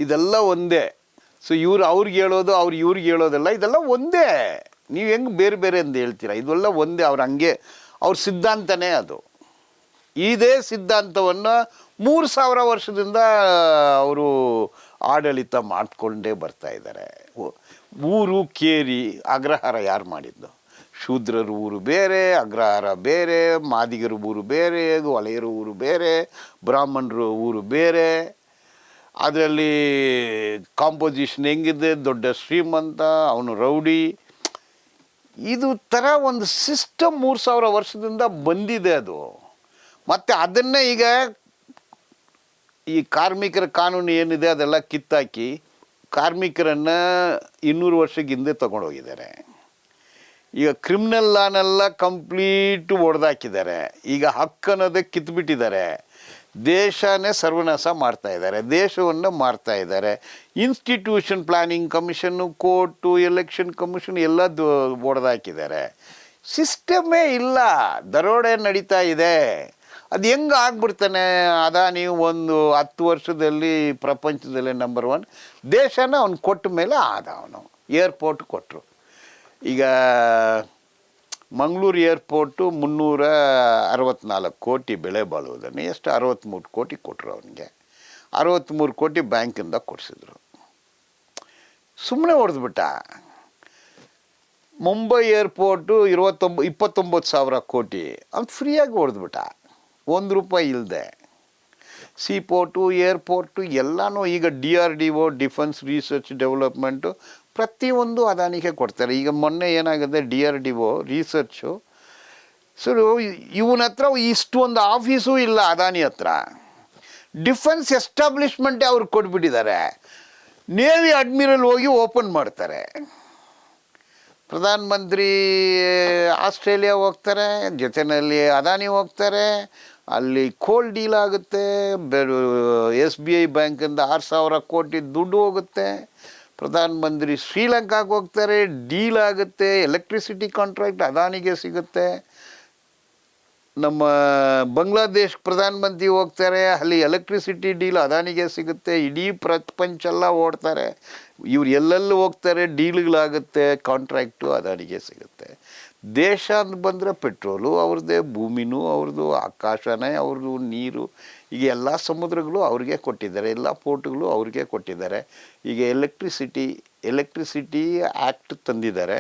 ಇದೆಲ್ಲ ಒಂದೇ. ಸೊ ಅವ್ರಿಗೆ ಹೇಳೋದು ಇವ್ರಿಗೆ ಹೇಳೋದಲ್ಲ, ಇದೆಲ್ಲ ಒಂದೇ. ನೀವು ಹೆಂಗೆ ಬೇರೆ ಬೇರೆ ಅಂತ ಹೇಳ್ತೀರಾ? ಇದೆಲ್ಲ ಒಂದೇ. ಅವ್ರ ಸಿದ್ಧಾಂತನೇ ಅದು. ಇದೇ ಸಿದ್ಧಾಂತವನ್ನು 3000 ವರ್ಷದಿಂದ ಅವರು ಆಡಳಿತ ಮಾಡಿಕೊಂಡೇ ಬರ್ತಾ ಇದ್ದಾರೆ. ಊರು ಕೇರಿ ಅಗ್ರಹಾರ ಯಾರು ಮಾಡಿದ್ದು? ಶೂದ್ರರ ಊರು ಬೇರೆ, ಅಗ್ರಹಾರ ಬೇರೆ, ಮಾದಿಗರ ಊರು ಬೇರೆ, ಹೊಲೆಯರ ಊರು ಬೇರೆ, ಬ್ರಾಹ್ಮಣರ ಊರು ಬೇರೆ. ಅದರಲ್ಲಿ ಕಾಂಪೋಸಿಷನ್ ಹೆಂಗಿದೆ? ದೊಡ್ಡ ಶ್ರೀಮಂತ, ಅವನು ರೌಡಿ. ಇದು ಥರ ಒಂದು ಸಿಸ್ಟಮ್ 3000 ವರ್ಷದಿಂದ ಬಂದಿದೆ ಅದು. ಮತ್ತು ಅದನ್ನೇ ಈಗ ಈ ಕಾರ್ಮಿಕರ ಕಾನೂನು ಏನಿದೆ ಅದೆಲ್ಲ ಕಿತ್ತಾಕಿ ಕಾರ್ಮಿಕರನ್ನು 200 ವರ್ಷಕ್ಕೆ ಹಿಂದೆ ತಗೊಂಡೋಗಿದ್ದಾರೆ. ಈಗ ಕ್ರಿಮಿನಲ್ ಲಾನೆಲ್ಲ ಕಂಪ್ಲೀಟ್ ಒಡೆದಾಕಿದ್ದಾರೆ. ಈಗ ಹಕ್ಕನ್ನೋದೇ ಕಿತ್ಬಿಟ್ಟಿದ್ದಾರೆ. ದೇಶನೇ ಸರ್ವನಾಶ ಮಾಡ್ತಾ ಇದ್ದಾರೆ, ದೇಶವನ್ನು ಮಾರ್ತಾ ಇದ್ದಾರೆ. Institution, planning commission, court, election commission ಎಲ್ಲ ಒಡೆದಾಕಿದ್ದಾರೆ. ಸಿಸ್ಟಮೇ ಇಲ್ಲ, ದರೋಡೆ ನಡೀತಾ ಇದೆ. ಅದು ಹೆಂಗೆ ಆಗ್ಬಿಡ್ತಾನೆ? ಅದಾನಿ ಒಂದು 10 ವರ್ಷದಲ್ಲಿ ಪ್ರಪಂಚದಲ್ಲೇ ನಂಬರ್ 1 ದೇಶನ ಅವ್ನು ಕೊಟ್ಟ ಮೇಲೆ ಅವನು ಏರ್ಪೋರ್ಟ್ ಕೊಟ್ಟರು. ಈಗ ಮಂಗಳೂರು ಏರ್ಪೋರ್ಟು 364 ಕೋಟಿ ಬೆಲೆ ಬಾಳುವುದನ್ನು ಎಷ್ಟು 63 ಕೋಟಿ ಕೊಟ್ಟರು ಅವನಿಗೆ. 63 ಕೋಟಿ ಬ್ಯಾಂಕಿಂದ ಕೊಡಿಸಿದ್ರು. ಸುಮ್ಮನೆ ಹೊಡೆದ್ಬಿಟ್ಟ. ಮುಂಬೈ ಏರ್ಪೋರ್ಟು 29,000 ಕೋಟಿ ಅವ್ನು ಫ್ರೀಯಾಗಿ ಹೊಡೆದ್ಬಿಟ್ಟ, ₹1 ಇಲ್ಲದೆ. ಸೀಪೋರ್ಟು, ಏರ್ಪೋರ್ಟು ಎಲ್ಲನೂ ಈಗ DRDO, ಡಿಫೆನ್ಸ್ ರಿಸರ್ಚ್ ಡೆವಲಪ್ಮೆಂಟು, ಪ್ರತಿಯೊಂದು ಅದಾನಿಗೆ ಕೊಡ್ತಾರೆ. ಈಗ ಮೊನ್ನೆ ಏನಾಗಿದೆ, DRDO ರಿಸರ್ಚು. ಸೊ ಇವನ ಹತ್ರ ಇಷ್ಟೊಂದು ಆಫೀಸು ಇಲ್ಲ ಅದಾನಿ ಹತ್ರ. ಡಿಫೆನ್ಸ್ ಎಸ್ಟಾಬ್ಲಿಷ್ಮೆಂಟೇ ಅವ್ರಿಗೆ ಕೊಟ್ಬಿಟ್ಟಿದ್ದಾರೆ. ನೇವಿ ಅಡ್ಮಿರಲ್ ಹೋಗಿ ಓಪನ್ ಮಾಡ್ತಾರೆ. ಪ್ರಧಾನಮಂತ್ರಿ ಆಸ್ಟ್ರೇಲಿಯಾ ಹೋಗ್ತಾರೆ, ಜೊತೆಯಲ್ಲಿ ಅದಾನಿ ಹೋಗ್ತಾರೆ. ಅಲ್ಲಿ ಕೋಲ್ ಡೀಲ್ ಆಗುತ್ತೆ. SBI ಬ್ಯಾಂಕಿಂದ 6,000 ಕೋಟಿ ದುಡ್ಡು ಹೋಗುತ್ತೆ. ಪ್ರಧಾನಮಂತ್ರಿ ಶ್ರೀಲಂಕಾಗೆ ಹೋಗ್ತಾರೆ, ಡೀಲ್ ಆಗುತ್ತೆ. ಎಲೆಕ್ಟ್ರಿಸಿಟಿ ಕಾಂಟ್ರಾಕ್ಟ್ ಅದಾನಿಗೆ ಸಿಗುತ್ತೆ. ನಮ್ಮ ಬಾಂಗ್ಲಾದೇಶ್ ಪ್ರಧಾನಮಂತ್ರಿ ಹೋಗ್ತಾರೆ, ಅಲ್ಲಿ ಎಲೆಕ್ಟ್ರಿಸಿಟಿ ಡೀಲ್ ಅದಾನಿಗೆ ಸಿಗುತ್ತೆ. ಇಡೀ ಪ್ರಪಂಚ ಎಲ್ಲ ಓಡ್ತಾರೆ. ಇವ್ರು ಎಲ್ಲೆಲ್ಲೂ ಹೋಗ್ತಾರೆ, ಡೀಲ್ಗಳಾಗುತ್ತೆ, ಕಾಂಟ್ರಾಕ್ಟು ಅದಾನಿಗೆ ಸಿಗುತ್ತೆ. ದೇಶ ಅಂತ ಬಂದರೆ ಪೆಟ್ರೋಲು ಅವ್ರದ್ದೇ, ಭೂಮಿನೂ ಅವ್ರದ್ದು, ಆಕಾಶನೇ ಅವ್ರದ್ದು, ನೀರು, ಈಗ ಎಲ್ಲ ಸಮುದ್ರಗಳು ಅವ್ರಿಗೆ ಕೊಟ್ಟಿದ್ದಾರೆ, ಎಲ್ಲ ಪೋರ್ಟ್ಗಳು ಅವ್ರಿಗೆ ಕೊಟ್ಟಿದ್ದಾರೆ. ಈಗ ಎಲೆಕ್ಟ್ರಿಸಿಟಿ ಆ್ಯಕ್ಟ್ ತಂದಿದ್ದಾರೆ.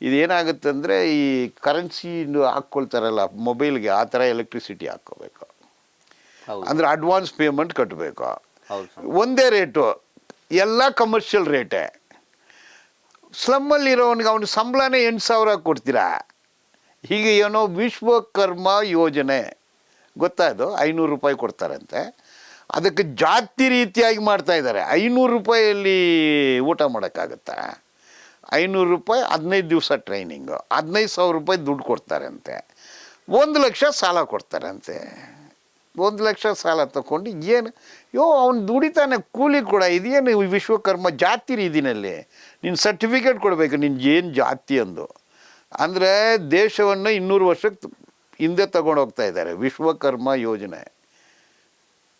ಇದೇನಾಗುತ್ತೆ ಅಂದರೆ ಈ ಕರೆನ್ಸಿ ಹಾಕ್ಕೊಳ್ತಾರಲ್ಲ ಮೊಬೈಲ್ಗೆ, ಆ ಥರ ಎಲೆಕ್ಟ್ರಿಸಿಟಿ ಹಾಕ್ಕೋಬೇಕು. ಅಂದರೆ ಅಡ್ವಾನ್ಸ್ ಪೇಮೆಂಟ್ ಕಟ್ಟಬೇಕು. ಒಂದೇ ರೇಟು, ಎಲ್ಲ ಕಮರ್ಷಿಯಲ್ ರೇಟೇ. ಸ್ಲಮ್ಮಲ್ಲಿರೋನಿಗೆ ಅವನ ಸಂಬಳನೇ 8,000 ಕೊಡ್ತೀರಾ. ಹೀಗೆ ಏನೋ ವಿಶ್ವಕರ್ಮ ಯೋಜನೆ ಗೊತ್ತಾಯ್ತು, ₹500 ಕೊಡ್ತಾರಂತೆ. ಅದಕ್ಕೆ ಜಾತಿ ರೀತಿಯಾಗಿ ಮಾಡ್ತಾಯಿದ್ದಾರೆ. ₹500 ಊಟ ಮಾಡೋಕ್ಕಾಗತ್ತಾ? ₹500 15 ದಿವಸ ಟ್ರೈನಿಂಗು, ₹15,000 ದುಡ್ಡು ಕೊಡ್ತಾರಂತೆ. 1 ಲಕ್ಷ ಸಾಲ ಕೊಡ್ತಾರಂತೆ. 1 ಲಕ್ಷ ಸಾಲ ತಗೊಂಡು ಏನು ಅವ್ನು ದುಡಿತಾನೆ, ಕೂಲಿ ಕೂಡ. ಇದೇನು ವಿಶ್ವಕರ್ಮ ಜಾತಿ ರೀತಿಯಲ್ಲಿ ನೀನು ಸರ್ಟಿಫಿಕೇಟ್ ಕೊಡಬೇಕು, ನಿನ್ನ ಏನು ಜಾತಿ ಅಂದು. ಅಂದರೆ ದೇಶವನ್ನು 200 ವರ್ಷಕ್ಕೆ ಹಿಂದೆ ತಗೊಂಡು ಹೋಗ್ತಾ ಇದ್ದಾರೆ ವಿಶ್ವಕರ್ಮ ಯೋಜನೆ.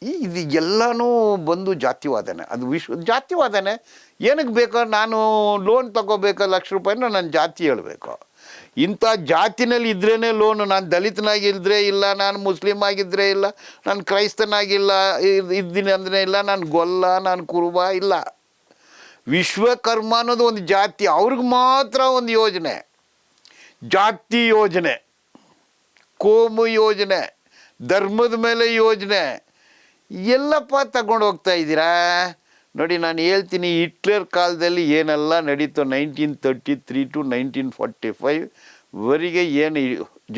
ಇದು ಎಲ್ಲನೂ ಬಂದು ಜಾತಿವಾದನೆ. ಅದು ಜಾತಿವಾದನೆ ಏನಕ್ಕೆ ಬೇಕೋ? ನಾನು ಲೋನ್ ತಗೋಬೇಕು ₹1,00,000, ನನ್ನ ಜಾತಿ ಹೇಳಬೇಕು. ಇಂಥ ಜಾತಿನಲ್ಲಿ ಇದ್ರೇ ಲೋನು. ನಾನು ದಲಿತನಾಗಿದ್ದರೆ ಇಲ್ಲ, ನಾನು ಮುಸ್ಲಿಮ್ ಆಗಿದ್ದರೆ ಇಲ್ಲ, ನಾನು ಕ್ರೈಸ್ತನಾಗಿಲ್ಲ ಇದ್ದೀನಿ ಅಂದರೆ ಇಲ್ಲ, ನಾನು ಗೊಲ್ಲ, ನಾನು ಕುರುಬ ಇಲ್ಲ. ವಿಶ್ವಕರ್ಮ ಅನ್ನೋದು ಒಂದು ಜಾತಿ, ಅವ್ರಿಗೆ ಮಾತ್ರ ಒಂದು ಯೋಜನೆ. ಜಾತಿ ಯೋಜನೆ, ಕೋಮು ಯೋಜನೆ, ಧರ್ಮದ ಮೇಲೆ ಯೋಜನೆ ಎಲ್ಲಪ್ಪ ತಗೊಂಡು ಹೋಗ್ತಾ ಇದ್ದೀರಾ? ನೋಡಿ, ನಾನು ಹೇಳ್ತೀನಿ, ಹಿಟ್ಲರ್ ಕಾಲದಲ್ಲಿ ಏನೆಲ್ಲ ನಡೀತು 1933 to 1945 ವರೆಗೆ ಏನು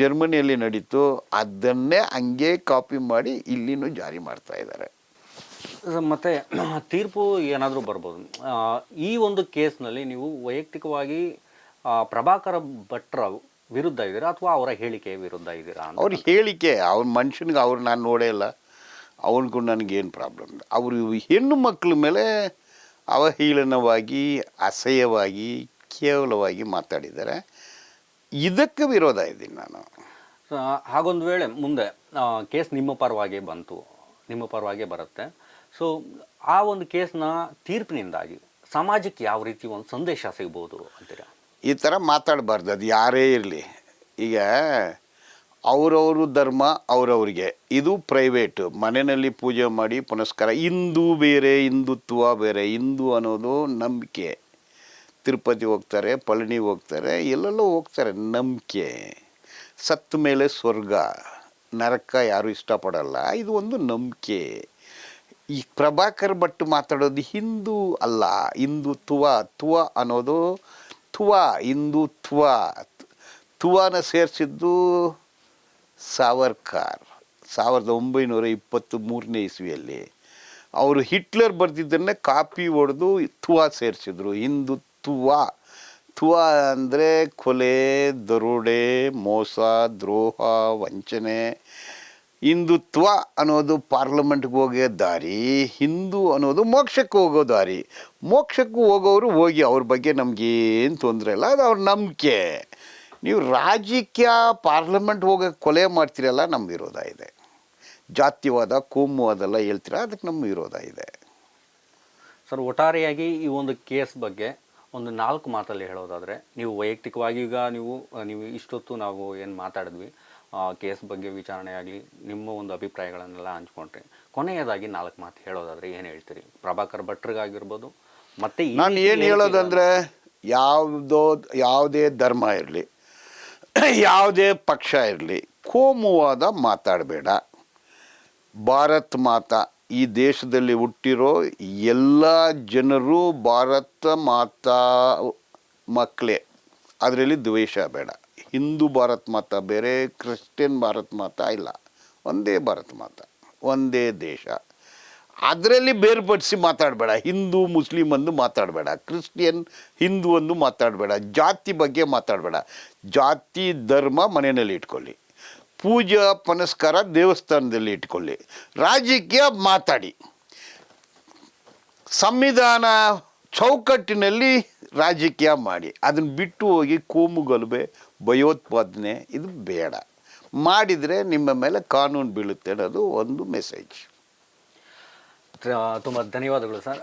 ಜರ್ಮನಿಯಲ್ಲಿ ನಡೀತು ಅದನ್ನೇ ಹಂಗೆ ಕಾಪಿ ಮಾಡಿ ಇಲ್ಲಿನೂ ಜಾರಿ ಮಾಡ್ತಾ ಇದ್ದಾರೆ. ಮತ್ತು ತೀರ್ಪು ಏನಾದರೂ ಬರ್ಬೋದು. ಈ ಒಂದು ಕೇಸ್ನಲ್ಲಿ ನೀವು ವೈಯಕ್ತಿಕವಾಗಿ ಪ್ರಭಾಕರ ಭಟ್ರ ವಿರುದ್ಧ ಇದ್ದೀರಾ ಅಥವಾ ಅವರ ಹೇಳಿಕೆ ವಿರುದ್ಧ ಇದ್ದೀರಾ? ಅವ್ರ ಹೇಳಿಕೆ, ಅವ್ರ ಮನುಷ್ಯನಿಗೆ ಅವ್ರು ನಾನು ನೋಡೇ ಇಲ್ಲ. ಅವನಿಗೂ ನನಗೇನು ಪ್ರಾಬ್ಲಮ್? ಅವರು ಹೆಣ್ಣು ಮಕ್ಕಳ ಮೇಲೆ ಅವಹೇಳನವಾಗಿ, ಅಸಹ್ಯವಾಗಿ, ಕೇವಲವಾಗಿ ಮಾತಾಡಿದ್ದಾರೆ. ಇದಕ್ಕೆ ವಿರೋಧ ಇದ್ದೀನಿ ನಾನು. ಹಾಗೊಂದು ವೇಳೆ ಮುಂದೆ ಕೇಸ್ ನಿಮ್ಮ ಪರವಾಗಿ ಬಂತು, ನಿಮ್ಮ ಪರವಾಗಿ ಬರುತ್ತೆ, ಸೊ ಆ ಒಂದು ಕೇಸ್ನ ತೀರ್ಪಿನಿಂದಾಗಿ ಸಮಾಜಕ್ಕೆ ಯಾವ ರೀತಿ ಒಂದು ಸಂದೇಶ ಸಿಗ್ಬೋದು ಅಂತೀರಾ? ಈ ಥರ ಮಾತಾಡಬಾರ್ದು, ಅದು ಯಾರೇ ಇರಲಿ. ಈಗ ಅವರವರು ಧರ್ಮ ಅವರವ್ರಿಗೆ, ಇದು ಪ್ರೈವೇಟು. ಮನೆಯಲ್ಲಿ ಪೂಜೆ ಮಾಡಿ ಪುನಸ್ಕಾರ. ಹಿಂದೂ ಬೇರೆ, ಹಿಂದುತ್ವ ಬೇರೆ. ಹಿಂದೂ ಅನ್ನೋದು ನಂಬಿಕೆ. ತಿರುಪತಿ ಹೋಗ್ತಾರೆ, ಪಳನಿ ಹೋಗ್ತಾರೆ, ಎಲ್ಲೆಲ್ಲೋ ಹೋಗ್ತಾರೆ, ನಂಬಿಕೆ. ಸತ್ತ ಮೇಲೆ ಸ್ವರ್ಗ ನರಕ ಯಾರೂ ಇಷ್ಟಪಡಲ್ಲ, ಇದು ಒಂದು ನಂಬಿಕೆ. ಈ ಪ್ರಭಾಕರ್ ಭಟ್ ಮಾತಾಡೋದು ಹಿಂದೂ ಅಲ್ಲ, ಹಿಂದುತ್ವ. ತುವ ಅನ್ನೋದು ತುವ, ಹಿಂದುತ್ವ. ತುವಾನ ಸೇರಿಸಿದ್ದು ಸಾವರ್ಕರ್ 1923ನೇ ಇಸ್ವಿಯಲ್ಲಿ. ಅವರು ಹಿಟ್ಲರ್ ಬರೆದಿದ್ದನ್ನೇ ಕಾಪಿ ಹೊಡೆದು ತುವ ಸೇರಿಸಿದ್ರು, ಹಿಂದುತ್ವ. ತುವ ಅಂದರೆ ಕೊಲೆ, ದರೋಡೆ, ಮೋಸ, ದ್ರೋಹ, ವಂಚನೆ. ಹಿಂದುತ್ವ ಅನ್ನೋದು ಪಾರ್ಲಿಮೆಂಟ್ಗೆ ಹೋಗೋ ದಾರಿ, ಹಿಂದೂ ಅನ್ನೋದು ಮೋಕ್ಷಕ್ಕೆ ಹೋಗೋ ದಾರಿ. ಮೋಕ್ಷಕ್ಕೆ ಹೋಗೋರು ಹೋಗಿ, ಅವ್ರ ಬಗ್ಗೆ ನಮಗೇನು ತೊಂದರೆ ಇಲ್ಲ, ಅದು ಅವ್ರ ನಂಬಿಕೆ. ನೀವು ರಾಜಕೀಯ ಪಾರ್ಲಿಮೆಂಟ್ ಹೋಗೋಕ್ಕೆ ಕೊಲೆ ಮಾಡ್ತೀರಲ್ಲ, ನಮ್ಮ ವಿರೋಧ ಇದೆ. ಜಾತಿವಾದ, ಕೋಮುವಾದೆಲ್ಲ ಹೇಳ್ತೀರ, ಅದಕ್ಕೆ ನಮ್ಮ ವಿರೋಧ ಇದೆ. ಸರ್, ಒಟ್ಟಾರೆಯಾಗಿ ಈ ಒಂದು ಕೇಸ್ ಬಗ್ಗೆ ಒಂದು 4 ಮಾತಲ್ಲಿ ಹೇಳೋದಾದರೆ, ನೀವು ವೈಯಕ್ತಿಕವಾಗಿ ಈಗ ನೀವು ಇಷ್ಟೊತ್ತು ನಾವು ಏನು ಮಾತಾಡಿದ್ವಿ ಕೇಸ್ ಬಗ್ಗೆ ವಿಚಾರಣೆ ಆಗಲಿ, ನಿಮ್ಮ ಒಂದು ಅಭಿಪ್ರಾಯಗಳನ್ನೆಲ್ಲ ಹಂಚ್ಕೊಂಡ್ರಿ. ಕೊನೆಯದಾಗಿ 4 ಮಾತು ಹೇಳೋದಾದರೆ ಏನು ಹೇಳ್ತೀರಿ? ಪ್ರಭಾಕರ್ ಭಟ್ರಿಗಾಗಿರ್ಬೋದು, ಮತ್ತು ನಾನು ಏನು ಹೇಳೋದಂದರೆ, ಯಾವುದೇ ಧರ್ಮ ಇರಲಿ, ಯಾವುದೇ ಪಕ್ಷ ಇರಲಿ, ಕೋಮುವಾದ ಮಾತಾಡಬೇಡ. ಭಾರತ್ ಮಾತಾ, ಈ ದೇಶದಲ್ಲಿ ಹುಟ್ಟಿರೋ ಎಲ್ಲ ಜನರು ಭಾರತ ಮಾತಾ ಮಕ್ಕಳೇ. ಅದರಲ್ಲಿ ದ್ವೇಷ ಬೇಡ. ಹಿಂದೂ ಭಾರತ್ ಮಾತಾ ಬೇರೆ, ಕ್ರಿಶ್ಚಿಯನ್ ಭಾರತ್ ಮಾತಾ ಇಲ್ಲ. ಒಂದೇ ಭಾರತ್ ಮಾತಾ, ಒಂದೇ ದೇಶ. ಅದರಲ್ಲಿ ಬೇರ್ಪಡಿಸಿ ಮಾತಾಡಬೇಡ. ಹಿಂದೂ ಮುಸ್ಲಿಮ್ ಅಂದು ಮಾತಾಡಬೇಡ, ಕ್ರಿಶ್ಚಿಯನ್ ಹಿಂದೂ ಅಂದು ಮಾತಾಡಬೇಡ, ಜಾತಿ ಬಗ್ಗೆ ಮಾತಾಡಬೇಡ. ಜಾತಿ ಧರ್ಮ ಮನೆಯಲ್ಲಿ ಇಟ್ಕೊಳ್ಳಿ, ಪೂಜಾ ಪುನಸ್ಕಾರ ದೇವಸ್ಥಾನದಲ್ಲಿ ಇಟ್ಕೊಳ್ಳಿ, ರಾಜಕೀಯ ಮಾತಾಡಿ. ಸಂವಿಧಾನ ಚೌಕಟ್ಟಿನಲ್ಲಿ ರಾಜಕೀಯ ಮಾಡಿ. ಅದನ್ನು ಬಿಟ್ಟು ಹೋಗಿ ಕೋಮು ಗಲಭೆ, ಭಯೋತ್ಪಾದನೆ ಇದು ಬೇಡ. ಮಾಡಿದರೆ ನಿಮ್ಮ ಮೇಲೆ ಕಾನೂನು ಬೀಳುತ್ತೆ ಅನ್ನೋದು ಒಂದು ಮೆಸೇಜ್. ತುಂಬ ಧನ್ಯವಾದಗಳು ಸರ್.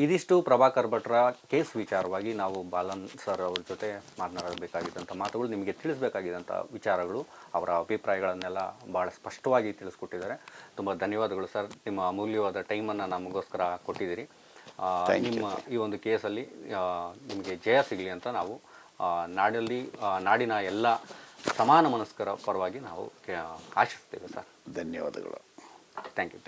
ಇದಿಷ್ಟು ಪ್ರಭಾಕರ್ ಭಟ್ರ ಕೇಸ್ ವಿಚಾರವಾಗಿ ನಾವು ಬಾಲನ್ ಸರ್ ಅವ್ರ ಜೊತೆ ಮಾತನಾಡಬೇಕಾಗಿದ್ದಂಥ ಮಾತುಗಳು, ನಿಮಗೆ ತಿಳಿಸಬೇಕಾಗಿದ್ದಂಥ ವಿಚಾರಗಳು, ಅವರ ಅಭಿಪ್ರಾಯಗಳನ್ನೆಲ್ಲ ಭಾಳ ಸ್ಪಷ್ಟವಾಗಿ ತಿಳಿಸ್ಕೊಟ್ಟಿದ್ದಾರೆ. ತುಂಬ ಧನ್ಯವಾದಗಳು ಸರ್. ನಿಮ್ಮ ಅಮೂಲ್ಯವಾದ ಟೈಮನ್ನು ನಮಗೋಸ್ಕರ ಕೊಟ್ಟಿದ್ದೀರಿ. ನಿಮ್ಮ ಈ ಒಂದು ಕೇಸಲ್ಲಿ ನಿಮಗೆ ಜಯ ಸಿಗಲಿ ಅಂತ ನಾವು ನಾಡಿನ ಎಲ್ಲ ಸಮಾನ ಮನಸ್ಕರ ಪರವಾಗಿ ನಾವು ಆಶಿಸ್ತೇವೆ ಸರ್. ಧನ್ಯವಾದಗಳು. Thank you.